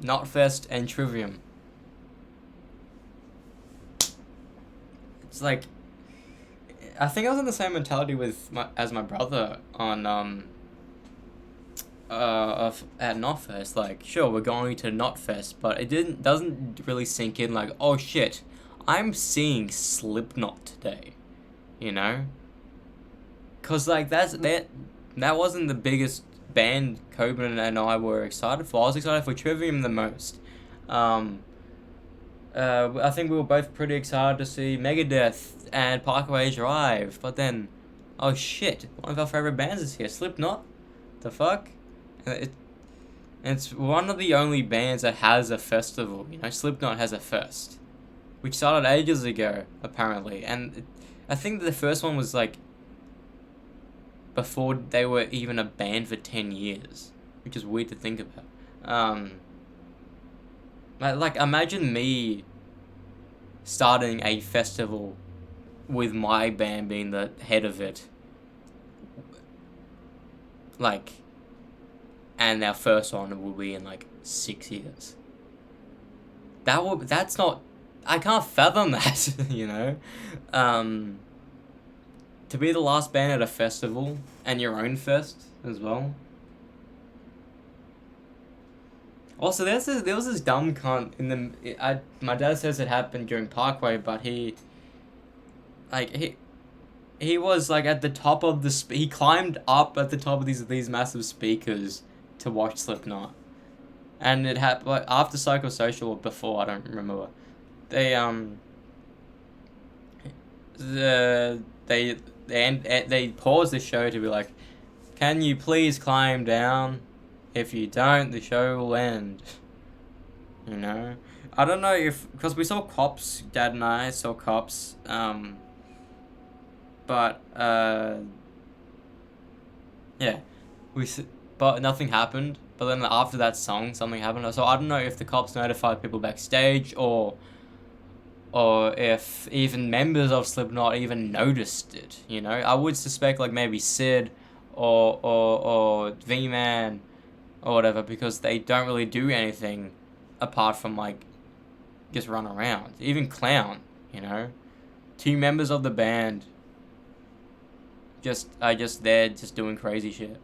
A: Knotfest and Trivium. It's like, I think I was in the same mentality as my brother on at Knotfest. Like, sure, we're going to Knotfest, but it doesn't really sink in. Like, oh shit, I'm seeing Slipknot today, you know. Cause like that wasn't the biggest band Coben and I were excited for. I was excited for Trivium the most. I think we were both pretty excited to see Megadeth and Parkway Drive, but then, oh shit, one of our favorite bands is here, Slipknot. The fuck? It's one of the only bands that has a festival. You know, Slipknot has a fest, which started ages ago apparently, and I think the first one was like before they were even a band for 10 years, which is weird to think about. Like imagine me starting a festival with my band being the head of it, like, and our first one will be in like 6 years. That's not, I can't fathom that, you know. To be the last band at a festival and your own fest as well. Also, there was this dumb cunt my dad says it happened during Parkway, but he was like at the top of he climbed up at the top of these massive speakers to watch Slipknot, and it happened like after Psychosocial or before, I don't remember. They paused the show to be like, can you please climb down? If you don't, the show will end. You know? I don't know because we saw Cops, Dad and I saw Cops, but, yeah, but nothing happened, but then after that song, something happened, so I don't know if the Cops notified people backstage, or if even members of Slipknot even noticed it, you know? I would suspect, like, maybe Sid, or V-Man, or whatever, because they don't really do anything apart from, like, just run around. Even Clown, you know? 2 members of the band are just there, just doing crazy shit.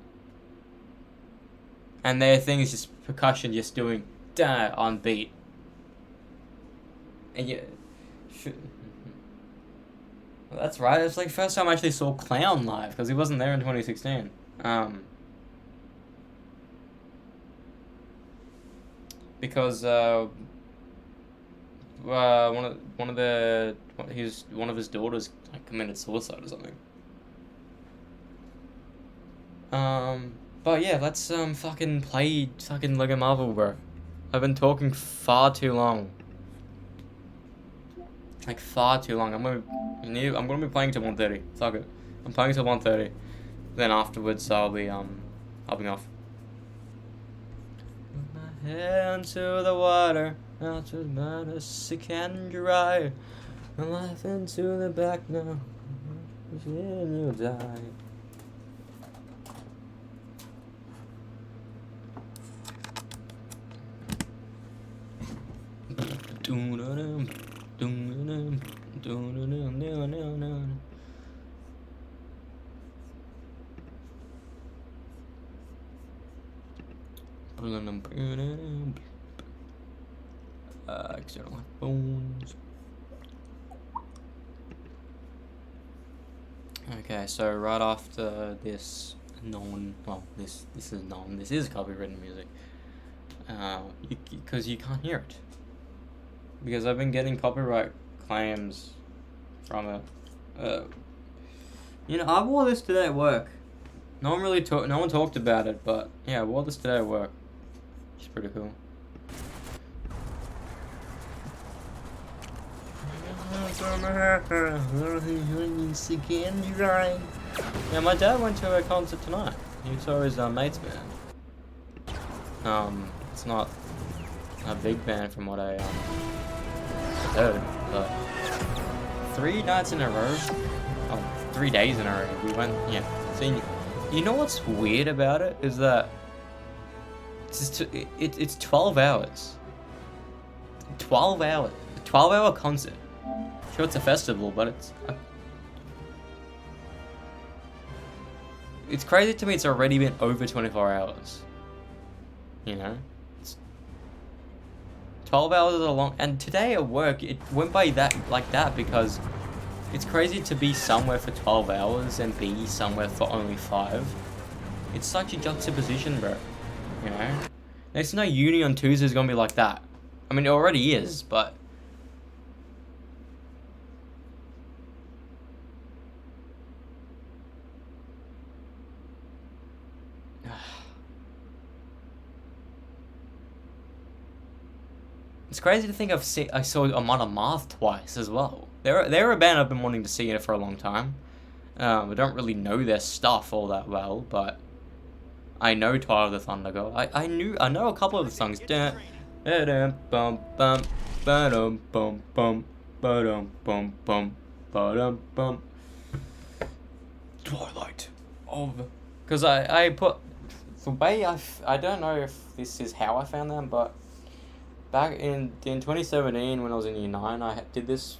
A: And their thing is just percussion, just doing da on beat. And yeah, well, that's right. It's like first time I actually saw Clown live because he wasn't there in 2016. Because one of his daughters like committed suicide or something. But yeah, let's fucking play fucking Lego Marvel, bro. I've been talking far too long. Like far too long. I'm gonna be playing till 1:30. Fuck it. I'm playing till 1:30. Then afterwards I'll be hopping off. Put my head into the water, out to the sick and dry. My life into the back now. Then you'll die. External phones. Okay, so right after this this is copywritten music. Because you can't hear it. Because I've been getting copyright claims from it. I wore this today at work. No one talked about it, but yeah, I wore this today at work. Which is pretty cool. Yeah, my dad went to a concert tonight. He saw his mate's band. It's not a big band from what I heard, but 3 nights in a row, 3 days in a row, we went, yeah. So you know what's weird about it is that it's 12 hours. 12 hours. A 12-hour concert. Sure, it's a festival, but it's crazy to me. It's already been over 24 hours. You know, 12 hours is a long. And today at work, it went by that because it's crazy to be somewhere for 12 hours and be somewhere for only 5. It's such a juxtaposition, bro. You know, there's no uni on Tuesday is gonna be like that. I mean, it already is, but. It's crazy to think I saw Amon Amarth twice as well. They're a band I've been wanting to see for a long time. I don't really know their stuff all that well, but I know Twilight of the Thunder God. I know a couple of the songs. Twilight of, because I put the way I don't know if this is how I found them, but back in 2017 when I was in year 9, I did this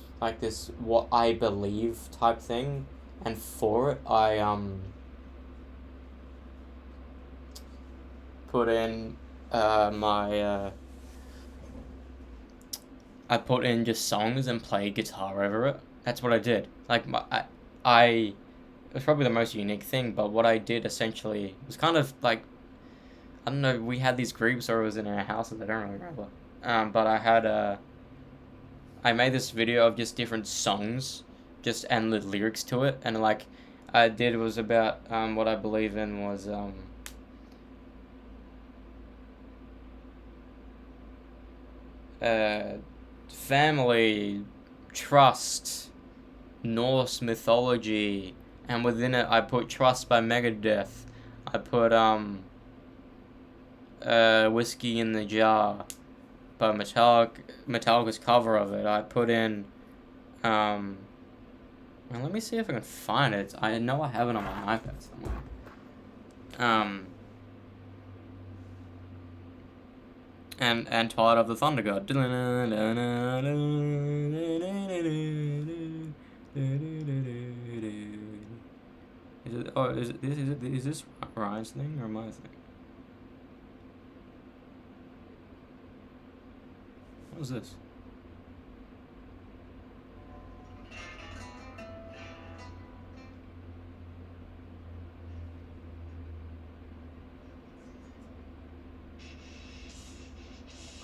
A: what I believe type thing, and for it I put in I put in just songs and played guitar over it. That's what I did. Like it was probably the most unique thing, but what I did essentially was kind of like, I don't know, we had these groups or it was in our houses, I don't really remember. But I made this video of just different songs, and the lyrics to it, and like I did was about what I believe in was family, trust, Norse mythology, and within it I put Trust by Megadeth. I put Whiskey in the Jar by Metallica's cover of it. I put in well, let me see if I can find it. I know I have it on my iPad somewhere. And Twilight of the Thunder God. Is this Ryan's thing or my thing? What was this?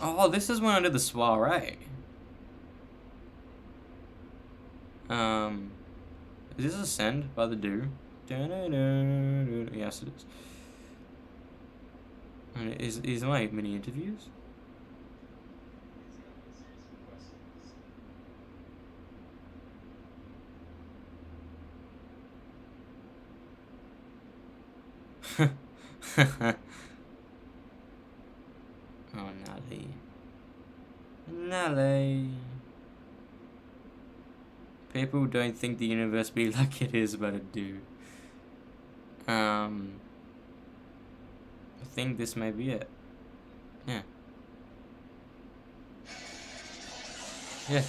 A: Oh, this is when I did the soiree. Is this Ascend by The Do? Yes, it is. And is there like mini interviews? Oh, Nally. Nally. People don't think the universe be like it is, but it do. I think this may be it. Yeah. Yeah.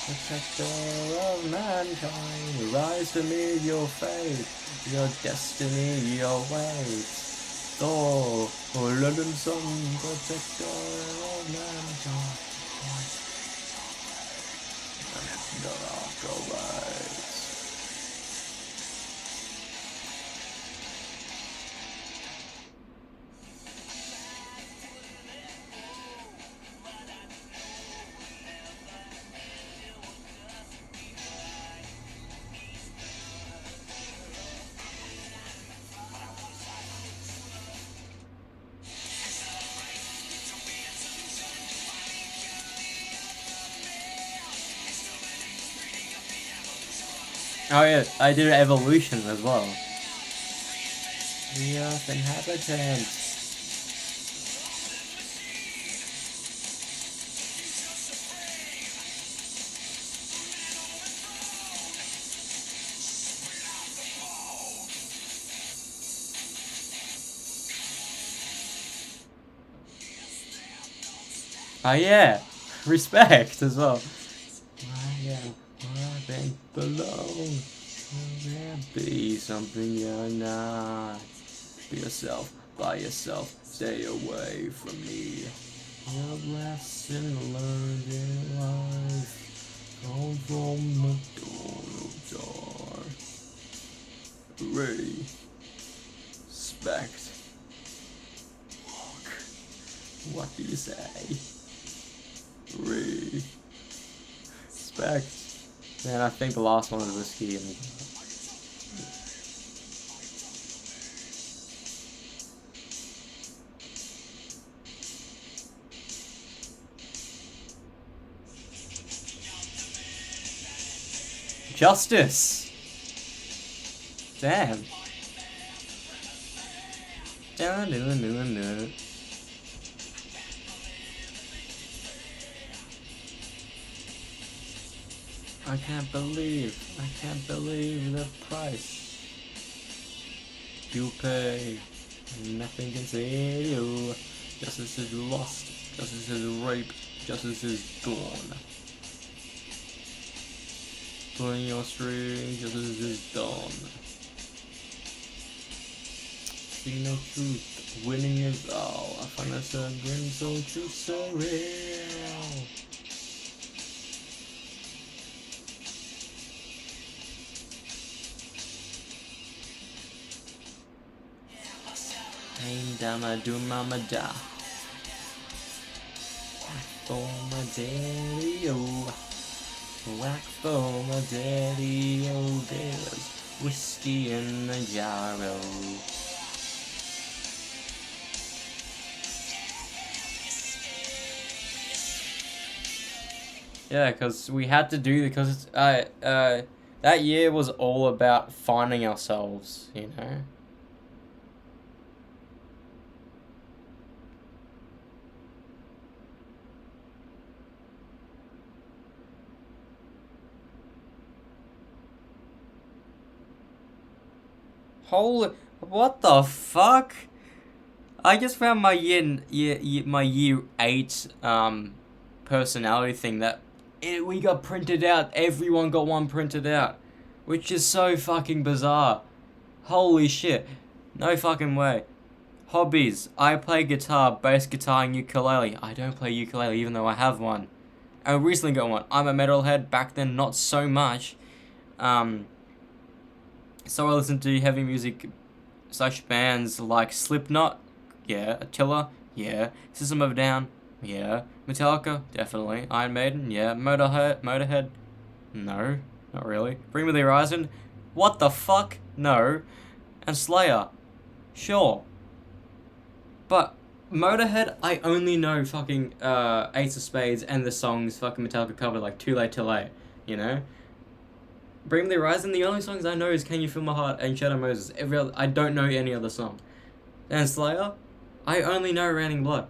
A: Protector of mankind, rise to meet your fate, your destiny, your weight. Thor, London Sun, protector of mankind. The afterwards. Oh yeah, I did Evolution as well. The Earth inhabitants. Oh yeah, respect as well. I am nothing below. There be something you're not. Be yourself, by yourself, stay away from me. Your lesson learned in life, come from the dawn of dark. Respect. What do you say? Respect. Man, I think the last one is whiskey and Justice. Damn. I can't believe the price you pay. Nothing can save you. Justice is lost. Justice is raped. Justice is gone. Pulling your string. Justice is done. See no truth. Winning is all. I find myself grin so true, so real. Aim dama do mama da. For my daddy oh. Whack for my daddy oh. There's whiskey in the jar oh. Yeah, because we had to do because that year was all about finding ourselves, you know. Holy, what the fuck? I just found my year 8 personality thing that we got printed out. Everyone got one printed out, which is so fucking bizarre. Holy shit, no fucking way. Hobbies: I play guitar, bass guitar, and ukulele. I don't play ukulele even though I have one. I recently got one. I'm a metalhead. Back then, not so much. So I listen to heavy music, such bands like Slipknot, Yeah. Attila? Yeah. System of a Down? Yeah. Metallica? Definitely. Iron Maiden? Yeah. Motorhead? No, not really. Bring Me the Horizon? What the fuck? No. And Slayer? Sure. But Motorhead, I only know fucking Ace of Spades and the songs fucking Metallica covered, like Too Late to Late, you know? Bring Me the Horizon, the only songs I know is Can You Feel My Heart and Shadow Moses. I don't know any other song. And Slayer, I only know Raining Blood.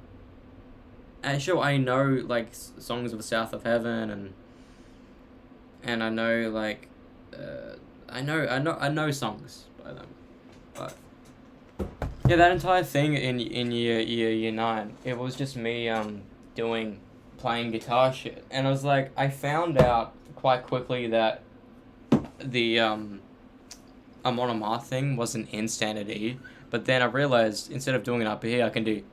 A: And sure, I know like songs of the South of Heaven and I know like I know songs by them, but yeah, that entire thing in year 9, it was just me doing playing guitar shit, and I was like, I found out quite quickly that the Amon Amarth thing wasn't in standard E, but then I realized instead of doing it up here, I can do.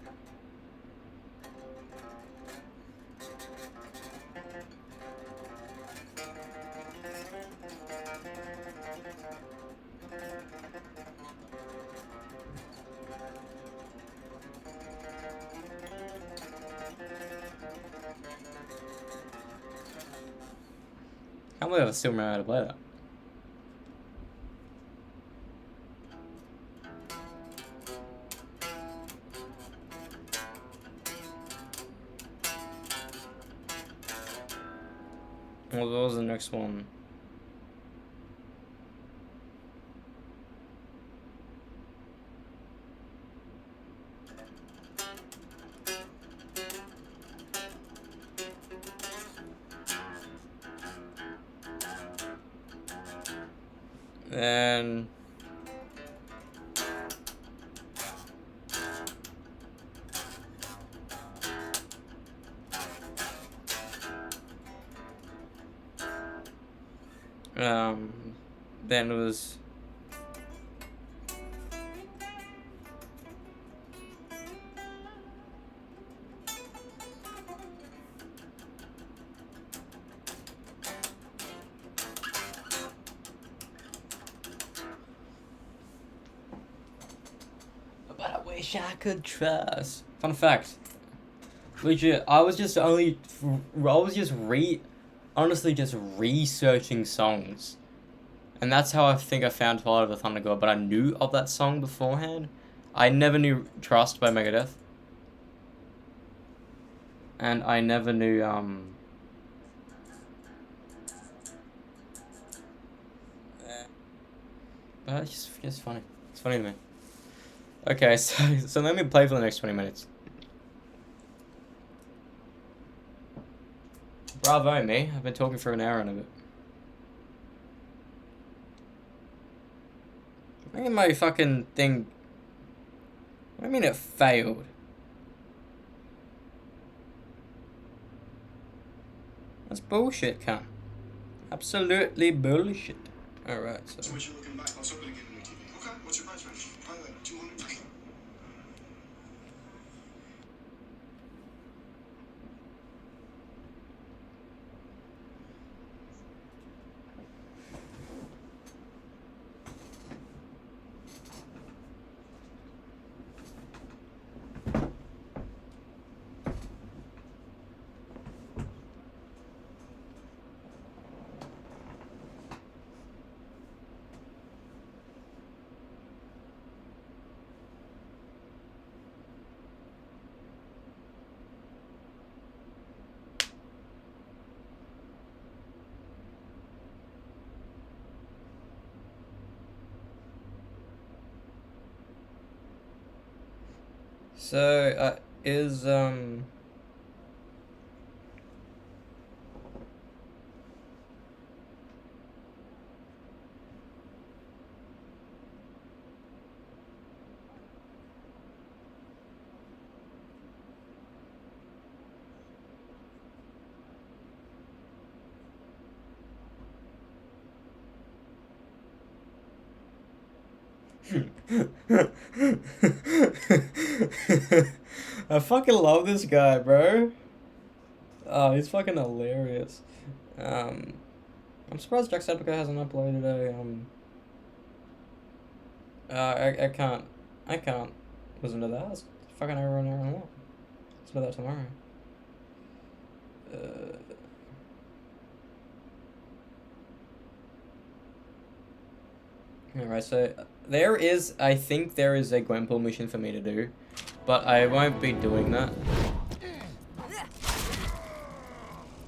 A: I can't believe I still remember how to play that. What was the next one? Then then it was but I wish I could trust. Fun fact. Legit, I was just honestly just researching songs. And that's how I think I found Twilight of the Thunder God, but I knew of that song beforehand. I never knew Trust by Megadeth. And I never knew, but it's just funny. It's funny to me. Okay, so let me play for the next 20 minutes. Bravo me, I've been talking for an hour and a bit. Look at my fucking thing. What do you mean it failed? That's bullshit, cunt. Absolutely bullshit. Alright, so. What you looking back? I was hoping to get a new TV. Okay, what's your price range? Probably like 200. So, is, I fucking love this guy, bro. Oh, he's fucking hilarious. I'm surprised Jacksepticeye hasn't uploaded a I can't listen to that. That's Fucking hour and more. It's about that tomorrow. Alright, so I think there is a Gwenpool mission for me to do, but I won't be doing that.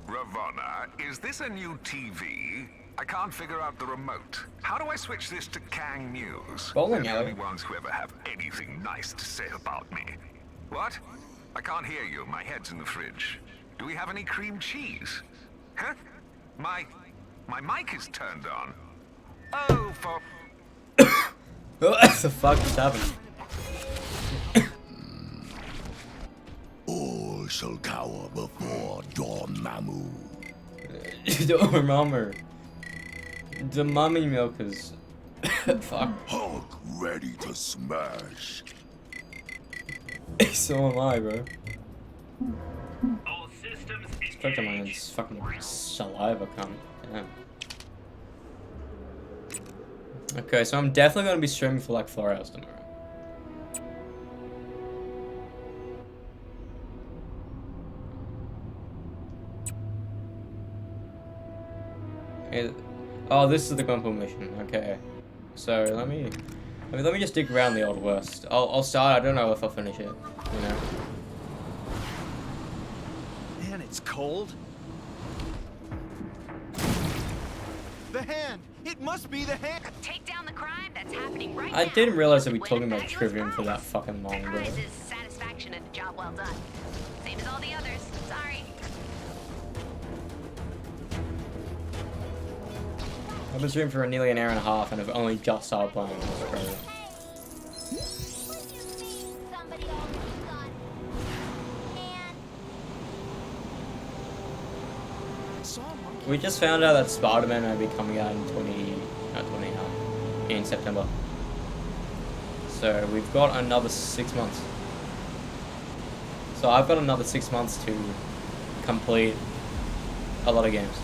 B: Ravonna, is this a new TV? I can't figure out the remote. How do I switch this to Kang News?
A: Bowling
B: They're the
A: alley.
B: only ones who ever have anything nice to say about me. What? I can't hear you. My head's in the fridge. Do we have any cream cheese? Huh? My mic is turned on. Oh, for...
A: What the fuck just happened?
C: All shall cower before Dormammu.
A: Dormammu. The mummy milkers. Fuck.
C: Hulk ready to smash.
A: So am I, bro.
D: All systems
A: Spectre
D: engaged.
A: Man's fucking saliva come. Damn. Okay, so I'm definitely gonna be streaming for like 4 hours tomorrow. Oh, this is the Gwenpool mission. Okay, so let me just dig around the Old West. I'll start. I don't know if I'll finish it. You know.
E: Man, it's cold. The hand! It must be the hand!
F: Take down the crime that's happening right
A: I
F: now.
A: didn't realize I'd be
F: Win a
A: talking about
F: fabulous
A: Trivium for that
F: prize.
A: fucking long,
F: The
A: bro.
F: prize is satisfaction and a job well done. Same as all the others. Sorry.
A: I've been streaming for nearly an hour and a half and I've only just started playing. That's crazy. We just found out that Spider-Man might be coming out in in September. So we've got another 6 months. So I've got another 6 months to complete a lot of games.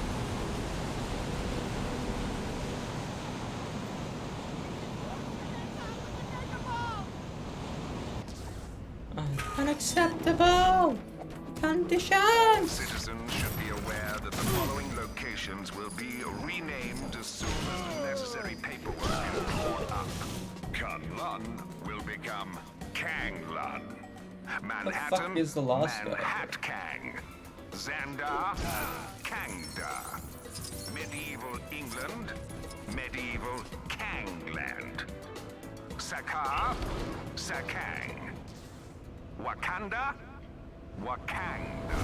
A: Unacceptable conditions.
B: Citizens should be aware that the following locations will be renamed as soon as the necessary paperwork is drawn up. Kunlun will become Kanglun. Manhattan,
A: is the last guy?
B: Manhattkang. Xandar, Kangda. Medieval England, Medieval Kangland. Sakaar, Sakang. Wakanda, Wakanda.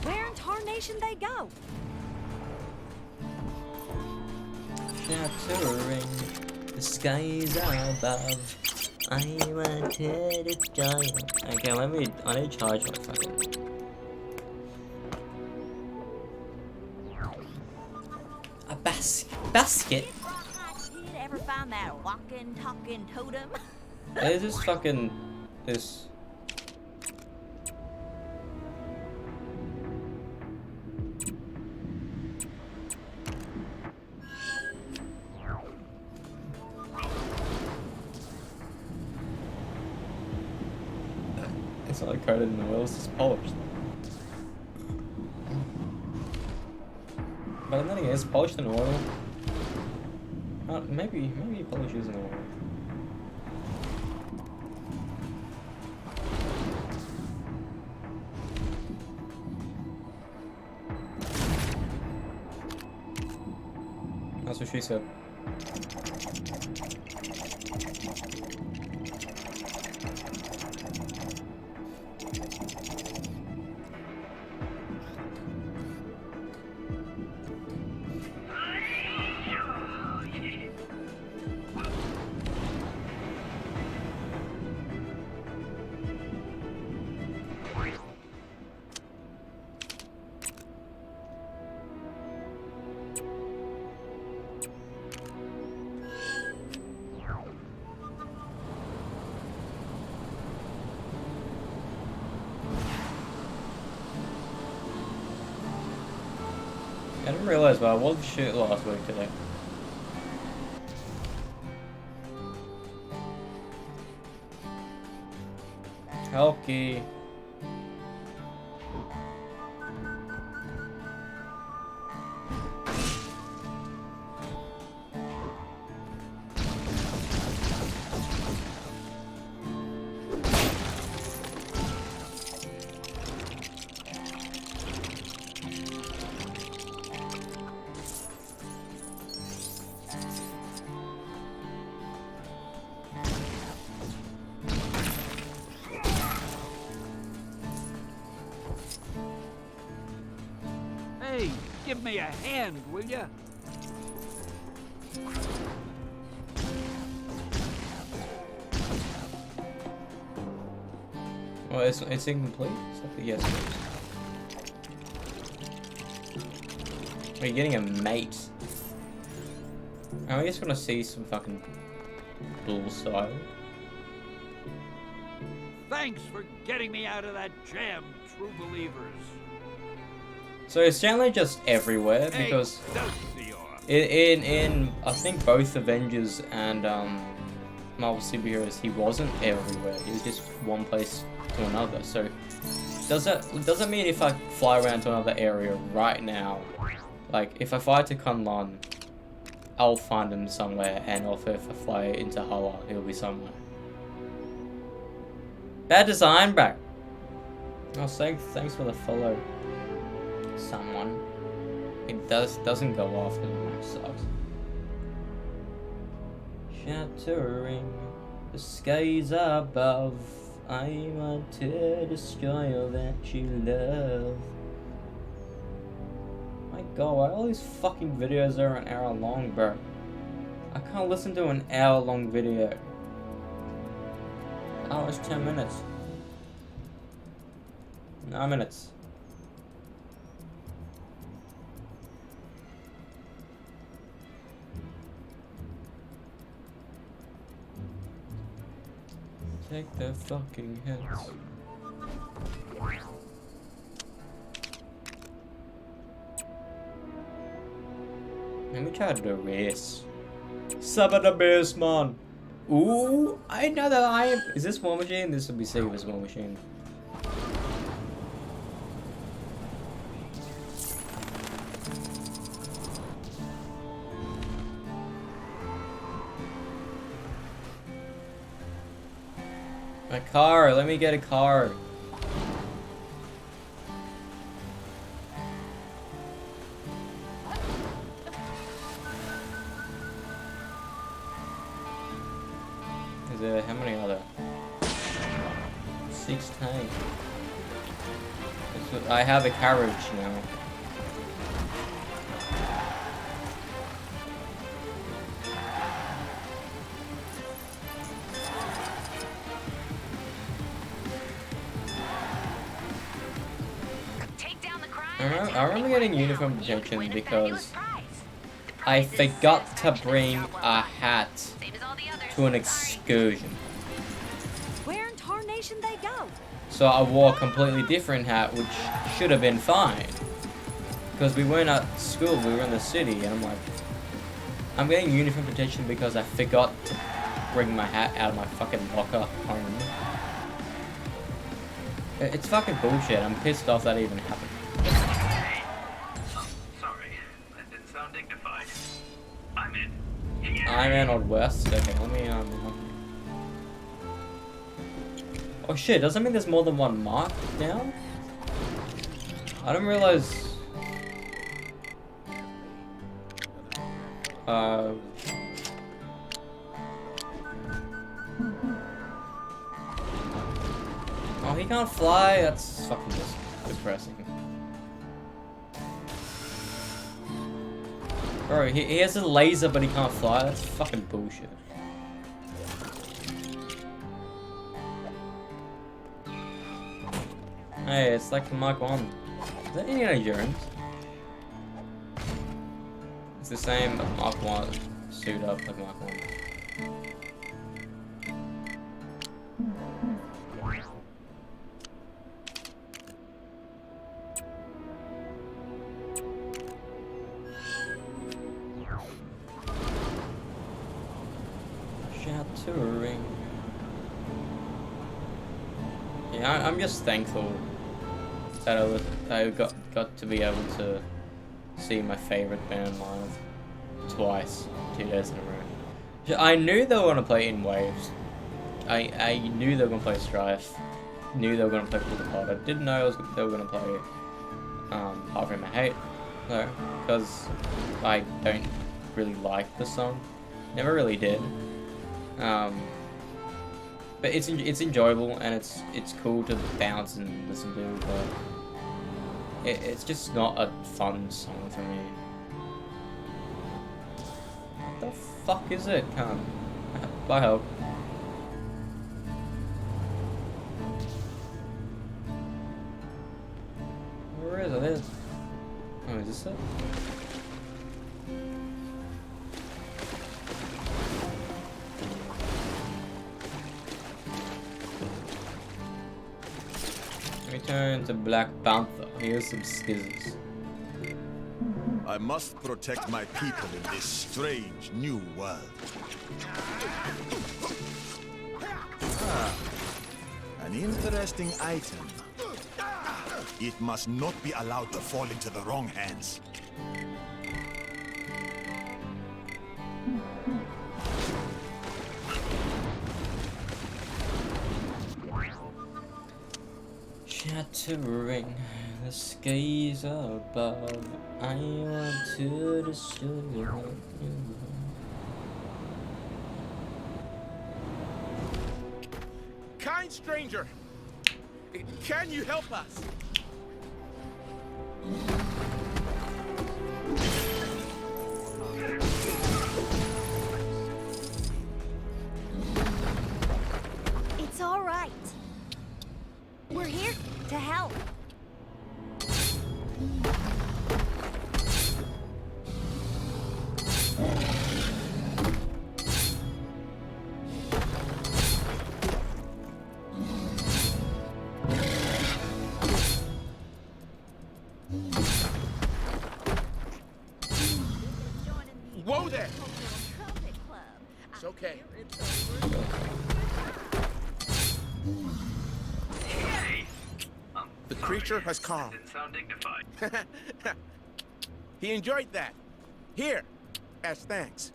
F: Where in tarnation they go?
A: Shattering the skies above. I wanted to die. Okay, I need to charge my fucking. A basket?
F: Did ever find that walking, talking totem?
A: There's this fucking. This. It's not coated in oil, it's just polished. But then again, it's polished in oil. Maybe polish isn't oil. That's what she said. I didn't realize, but I was shit last week today. Helky.
D: Hey, give me a hand, will ya?
A: Well, it's incomplete. So, yes, it is. Are you getting a mate? I just want to see some fucking bull style.
D: Thanks for getting me out of that jam, true believers.
A: So is Stanley just everywhere? Because in I think both Avengers and Marvel superheroes, he wasn't everywhere. He was just one place to another. So does that mean if I fly around to another area right now, like if I fly to Kunlun, I'll find him somewhere, and also if I fly into Hala, he'll be somewhere. Bad design, bro. Oh, thanks for the follow. Someone. It doesn't go off because the match sucks. Shattering the skies above, I'm a to destroy all that you love. My god, why all these fucking videos are an hour long, bro? I can't listen to an hour long video. Oh, it's 10 minutes. 9 minutes. Take the fucking hits. Let me try to do a race. Summon the beast, man. Ooh, I know that I am. Is this War Machine? This will be safe as War Machine. My car, let me get a car. Is there, how many are there? 16. I have a carriage now. I remember getting uniform protection because I forgot to bring a hat to an excursion.
G: Where in tarnation they go?
A: So I wore a completely different hat, which should have been fine. Because we weren't at school, we were in the city, and I'm like, I'm getting uniform protection because I forgot to bring my hat out of my fucking locker home. It's fucking bullshit. I'm pissed off that even happened. I'm in on West. Okay, let me Oh shit, does that mean there's more than one mark down? I didn't realize. Oh, he can't fly? That's fucking just depressing. Bro, he has a laser but he can't fly? That's fucking bullshit. Hey, it's like the Mark 1. Is that Indiana Jones? It's the same Mark 1 suit up like Mark 1. Shattering. Yeah, I'm just thankful that I got to be able to see my favorite band live twice, 2 days in a row. I knew they were gonna play In Waves. I knew they were gonna play Strife. Knew they were gonna play Pull Apart. I didn't know they were gonna play Half From My Hate though, because I don't really like the song. Never really did. But it's enjoyable and it's cool to bounce and listen to, but it's just not a fun song for me. What the fuck is it? Can't. By help. Where is it? Oh, is this it? Return to Black Panther. Here's some skizzles.
C: I must protect my people in this strange new world. An interesting item. It must not be allowed to fall into the wrong hands.
A: Shattering the skies above, I want to destroy you.
E: Kind stranger, can you help us?
G: It's all right. We're here to help.
E: Whoa there! It's okay. The creature has calmed. He enjoyed that. Here, as thanks.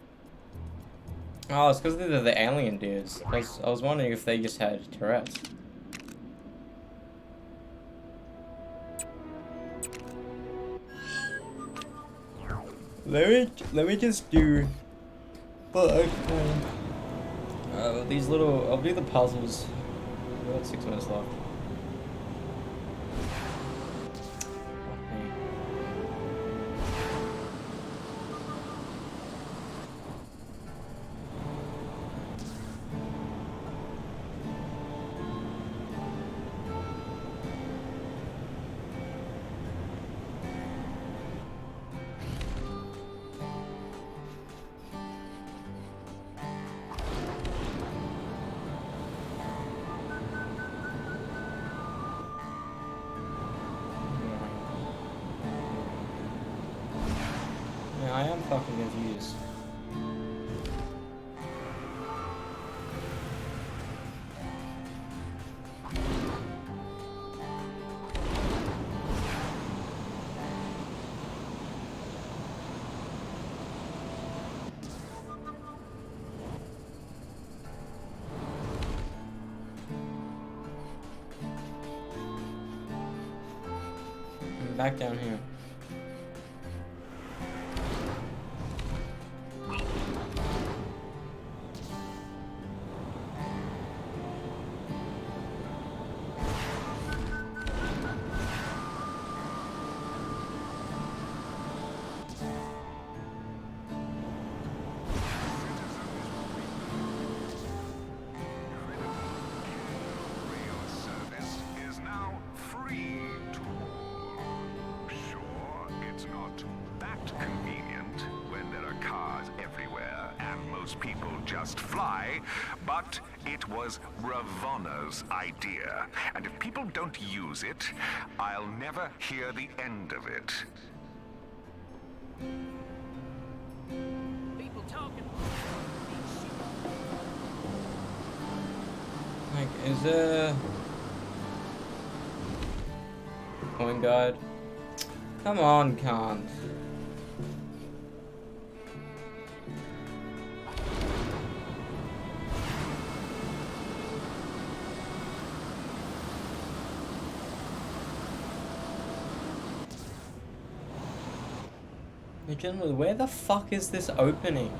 A: Oh, it's because they're the alien dudes. I was wondering if they just had Tourette's. Let me just do these little. I'll do the puzzles. We've got 6 minutes left. Yeah, I am fucking confused. I'm back down here.
B: People just fly, but it was Ravonna's idea. And if people don't use it, I'll never hear the end of it.
D: People talking.
A: Like, is there... Coin guide? Come on, can't. Legitimately, where the fuck is this opening?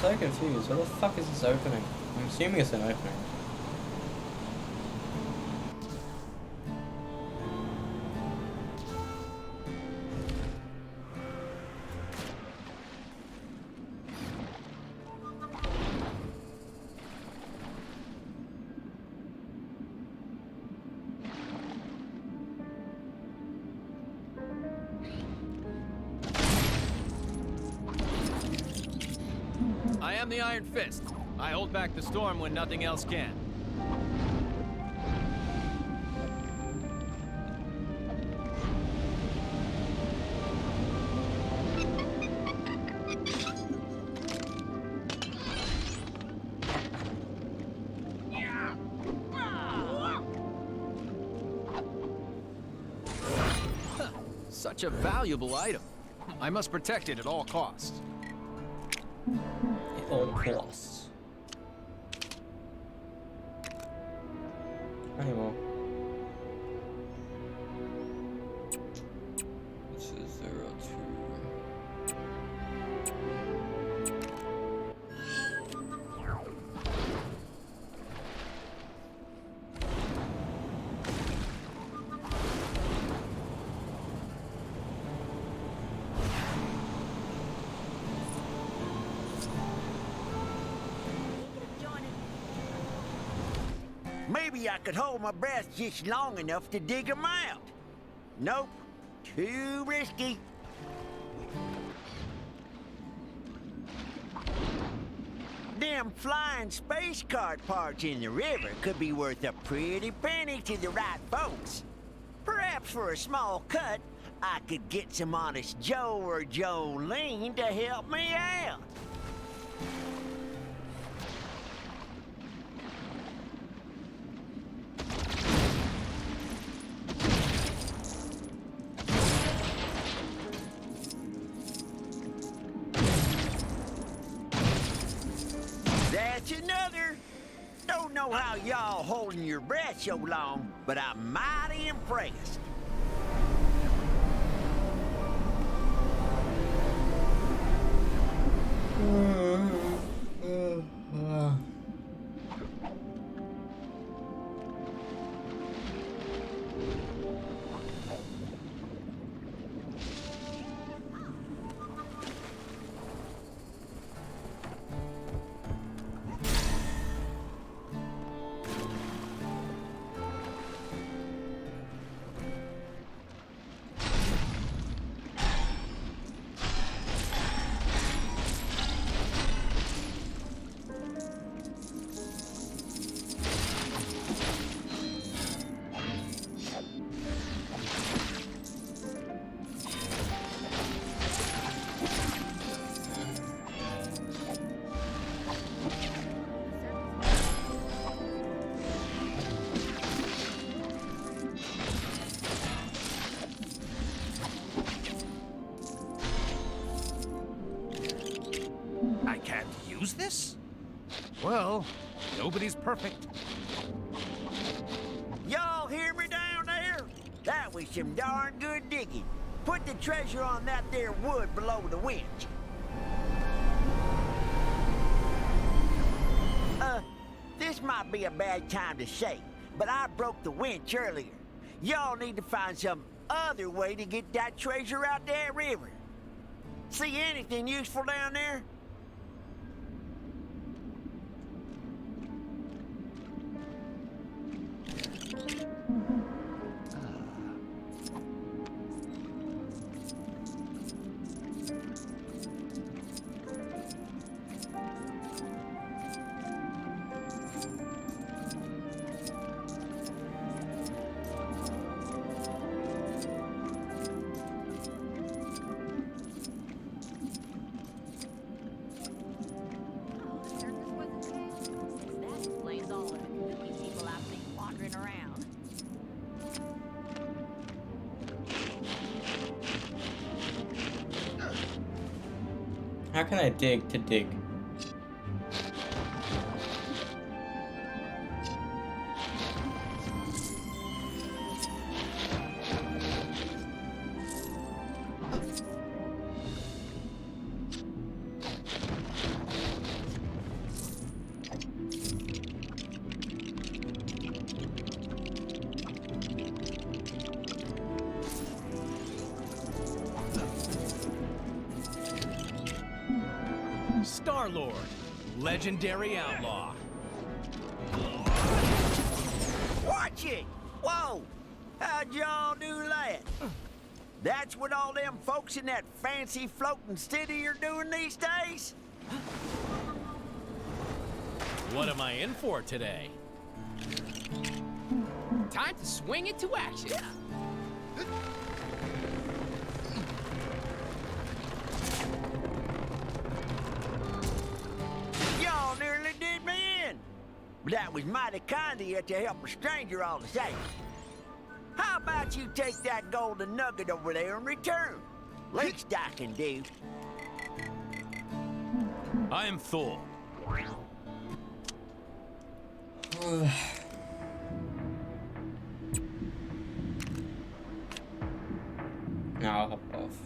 A: I'm so confused. Where the fuck is this opening? I'm assuming it's an opening.
H: I am the Iron Fist. I hold back the storm when nothing else can. Such a valuable item. I must protect it at all costs.
A: At all costs. Anymore. This is 02.
I: Maybe I could hold my breath just long enough to dig them out. Nope, too risky. Them flying space cart parts in the river could be worth a pretty penny to the right folks. Perhaps for a small cut, I could get some honest Joe or Jolene to help me out. That's another. Don't know how y'all holding your breath so long, but I'm mighty impressed.
D: I can't use this?
H: Well, nobody's perfect.
I: Y'all hear me down there? That was some darn good digging. Put the treasure on that there wood below the winch. This might be a bad time to say, but I broke the winch earlier. Y'all need to find some other way to get that treasure out that river. See anything useful down there?
F: That explains all of the kooky people I've seen wandering around.
A: How can I dig to dig?
E: Star-Lord, legendary outlaw.
I: Watch it! Whoa! How'd y'all do that? That's what all them folks in that fancy floating city are doing these days?
E: What am I in for today?
H: Time to swing it to action.
I: Y'all nearly did me in. But that was mighty kind of you to help a stranger all the same. How about you take that golden nugget over there in return? Least I can do.
E: I am Thor.
A: Now I'll hop off.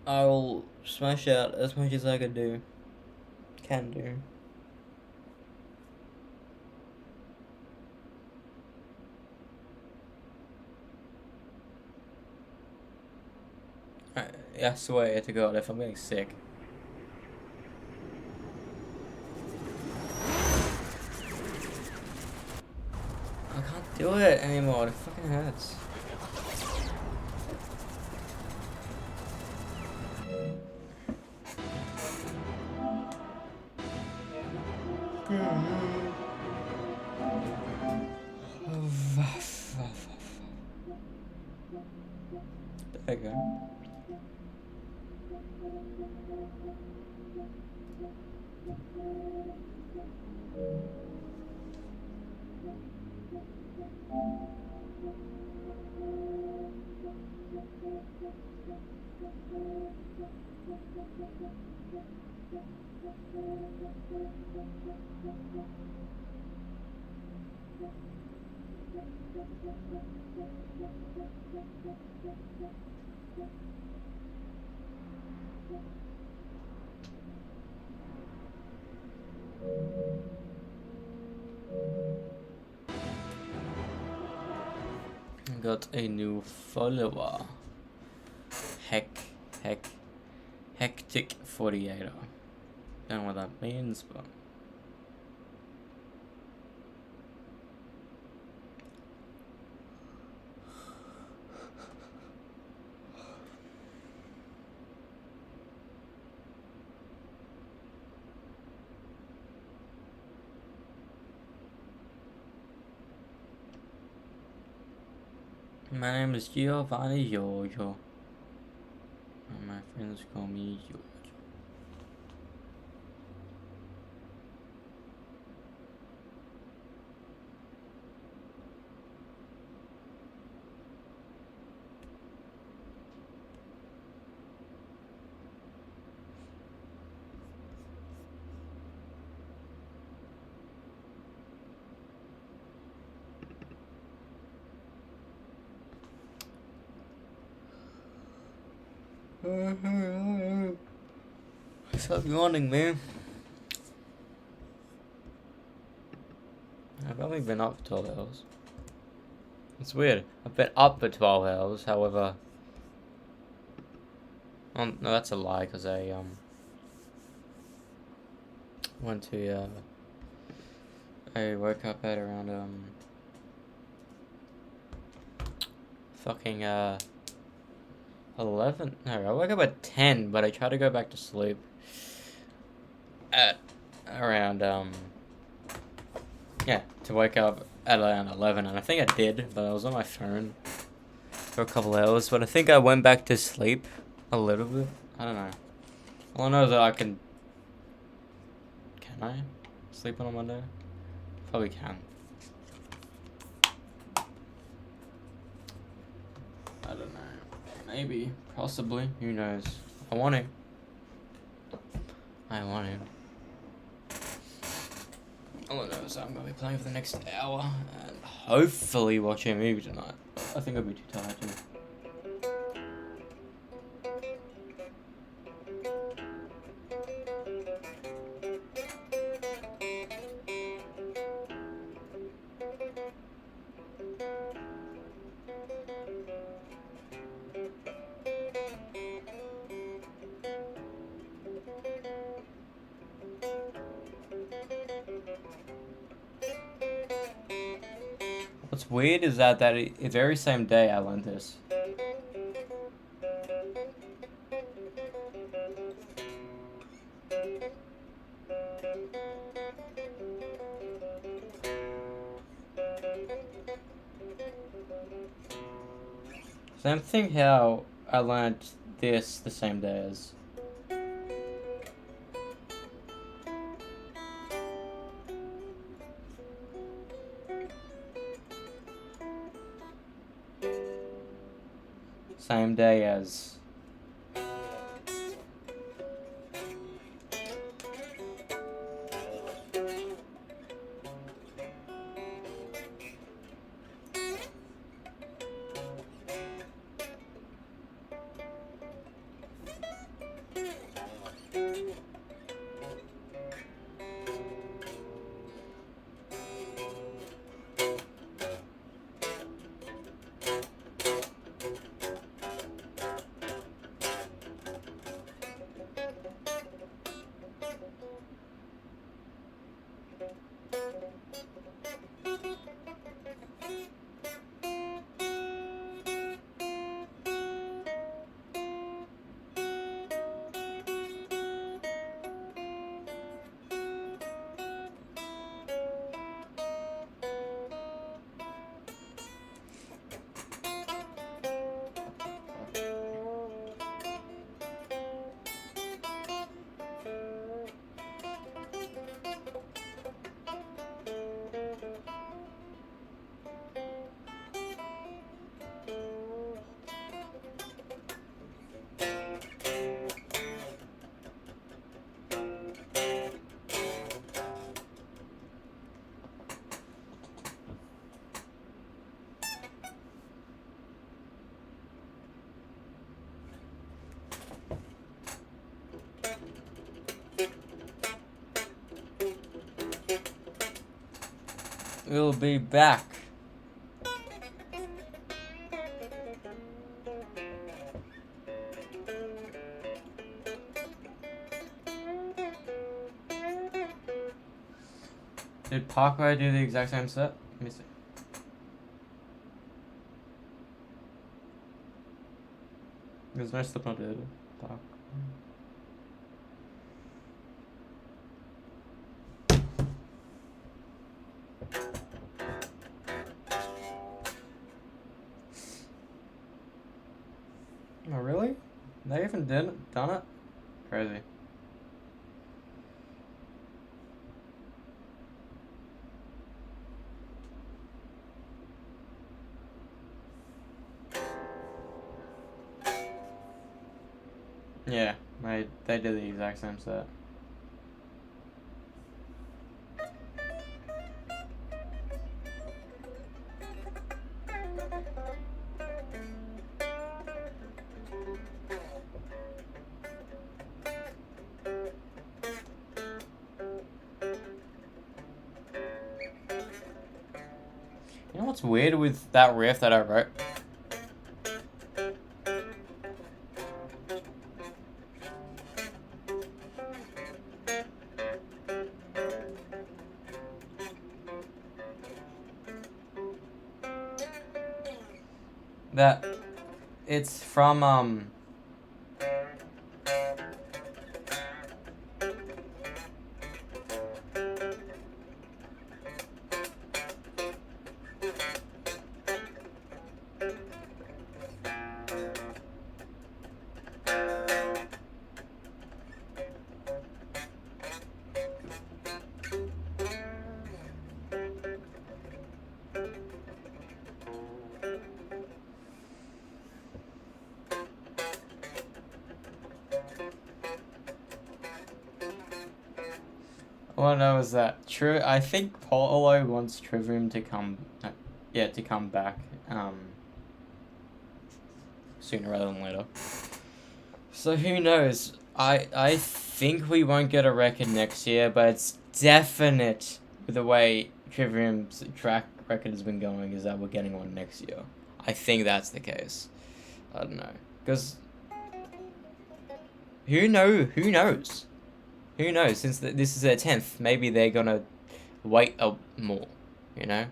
A: I'll smash out as much as I can do. I swear to God, if I'm getting sick. I can't do it anymore, it fucking hurts. There you go. Got a new follower. Hectic 48er. Don't know what that means, but my name is Giovanni Yoyo. And my friends call me Yoyo. Stop yawning, man. I've only been up for 12 hours. It's weird. I've been up for 12 hours, however... no, that's a lie, because I, went to, I woke up at around, fucking, 11? No, I woke up at 10, but I tried to go back to sleep at around, yeah, to wake up at around 11, and I think I did, but I was on my phone for a couple hours, but I think I went back to sleep a little bit. I don't know. All I know is that I can I sleep on a Monday? Probably can. I don't know. Maybe. Possibly. Who knows? I want to. I want to. All I know is I'm going to be playing for the next hour and hopefully watching a movie tonight. I think I'll be too tired to. What's weird is that the very same day I learned this. Same thing how I learned this the same day as. Same day as. We'll be back. Did Parkway do the exact same set? Let me see. There's no Slipknot did. Park. Oh, really? They even done it? Crazy. Yeah, they did the exact same set. You know what's weird with that riff that I wrote? That it's from all I know is that I think Polo wants Trivium to come back sooner rather than later. So who knows? I think we won't get a record next year, but it's definite with the way Trivium's track record has been going is that we're getting one next year. I think that's the case. I don't know, because who knows? Who knows? Since this is their 10th, maybe they're gonna wait more, you know?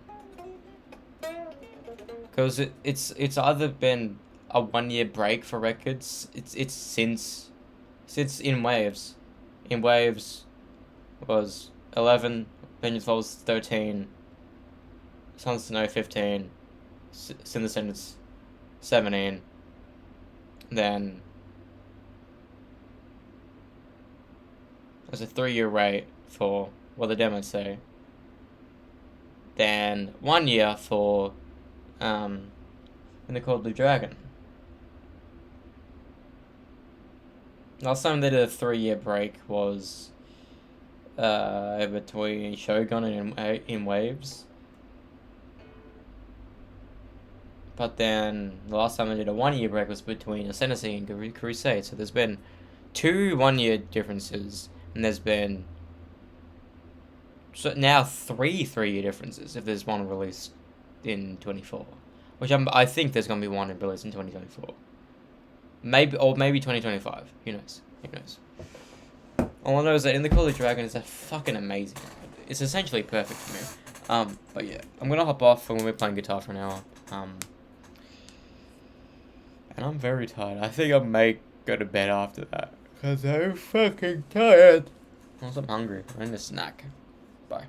A: Because it's either been a 1-year break for records. It's since In Waves. In Waves was 11, Vengeance Falls 13, Sons to Know 15, Sin the Sentence 17, then there's a 3-year wait for what the demos say. Then 1 year for when they called Blue Dragon. Last time they did a 3-year break was between Shogun and In Waves. But then the last time they did a 1-year break was between Ascendancy and Crusade. So there's been 2 1-year differences. And there's been now 3 3-year differences if there's one released in 24, which I think there's gonna be one released in 2024, maybe 2025. Who knows? All I know is that In the Call of Dragon is a fucking amazing record. It's essentially perfect for me. But yeah, I'm gonna hop off and we're playing guitar for an hour. And I'm very tired. I think I may go to bed after that. Because I'm fucking tired. Also, I'm hungry. I need a snack. Bye.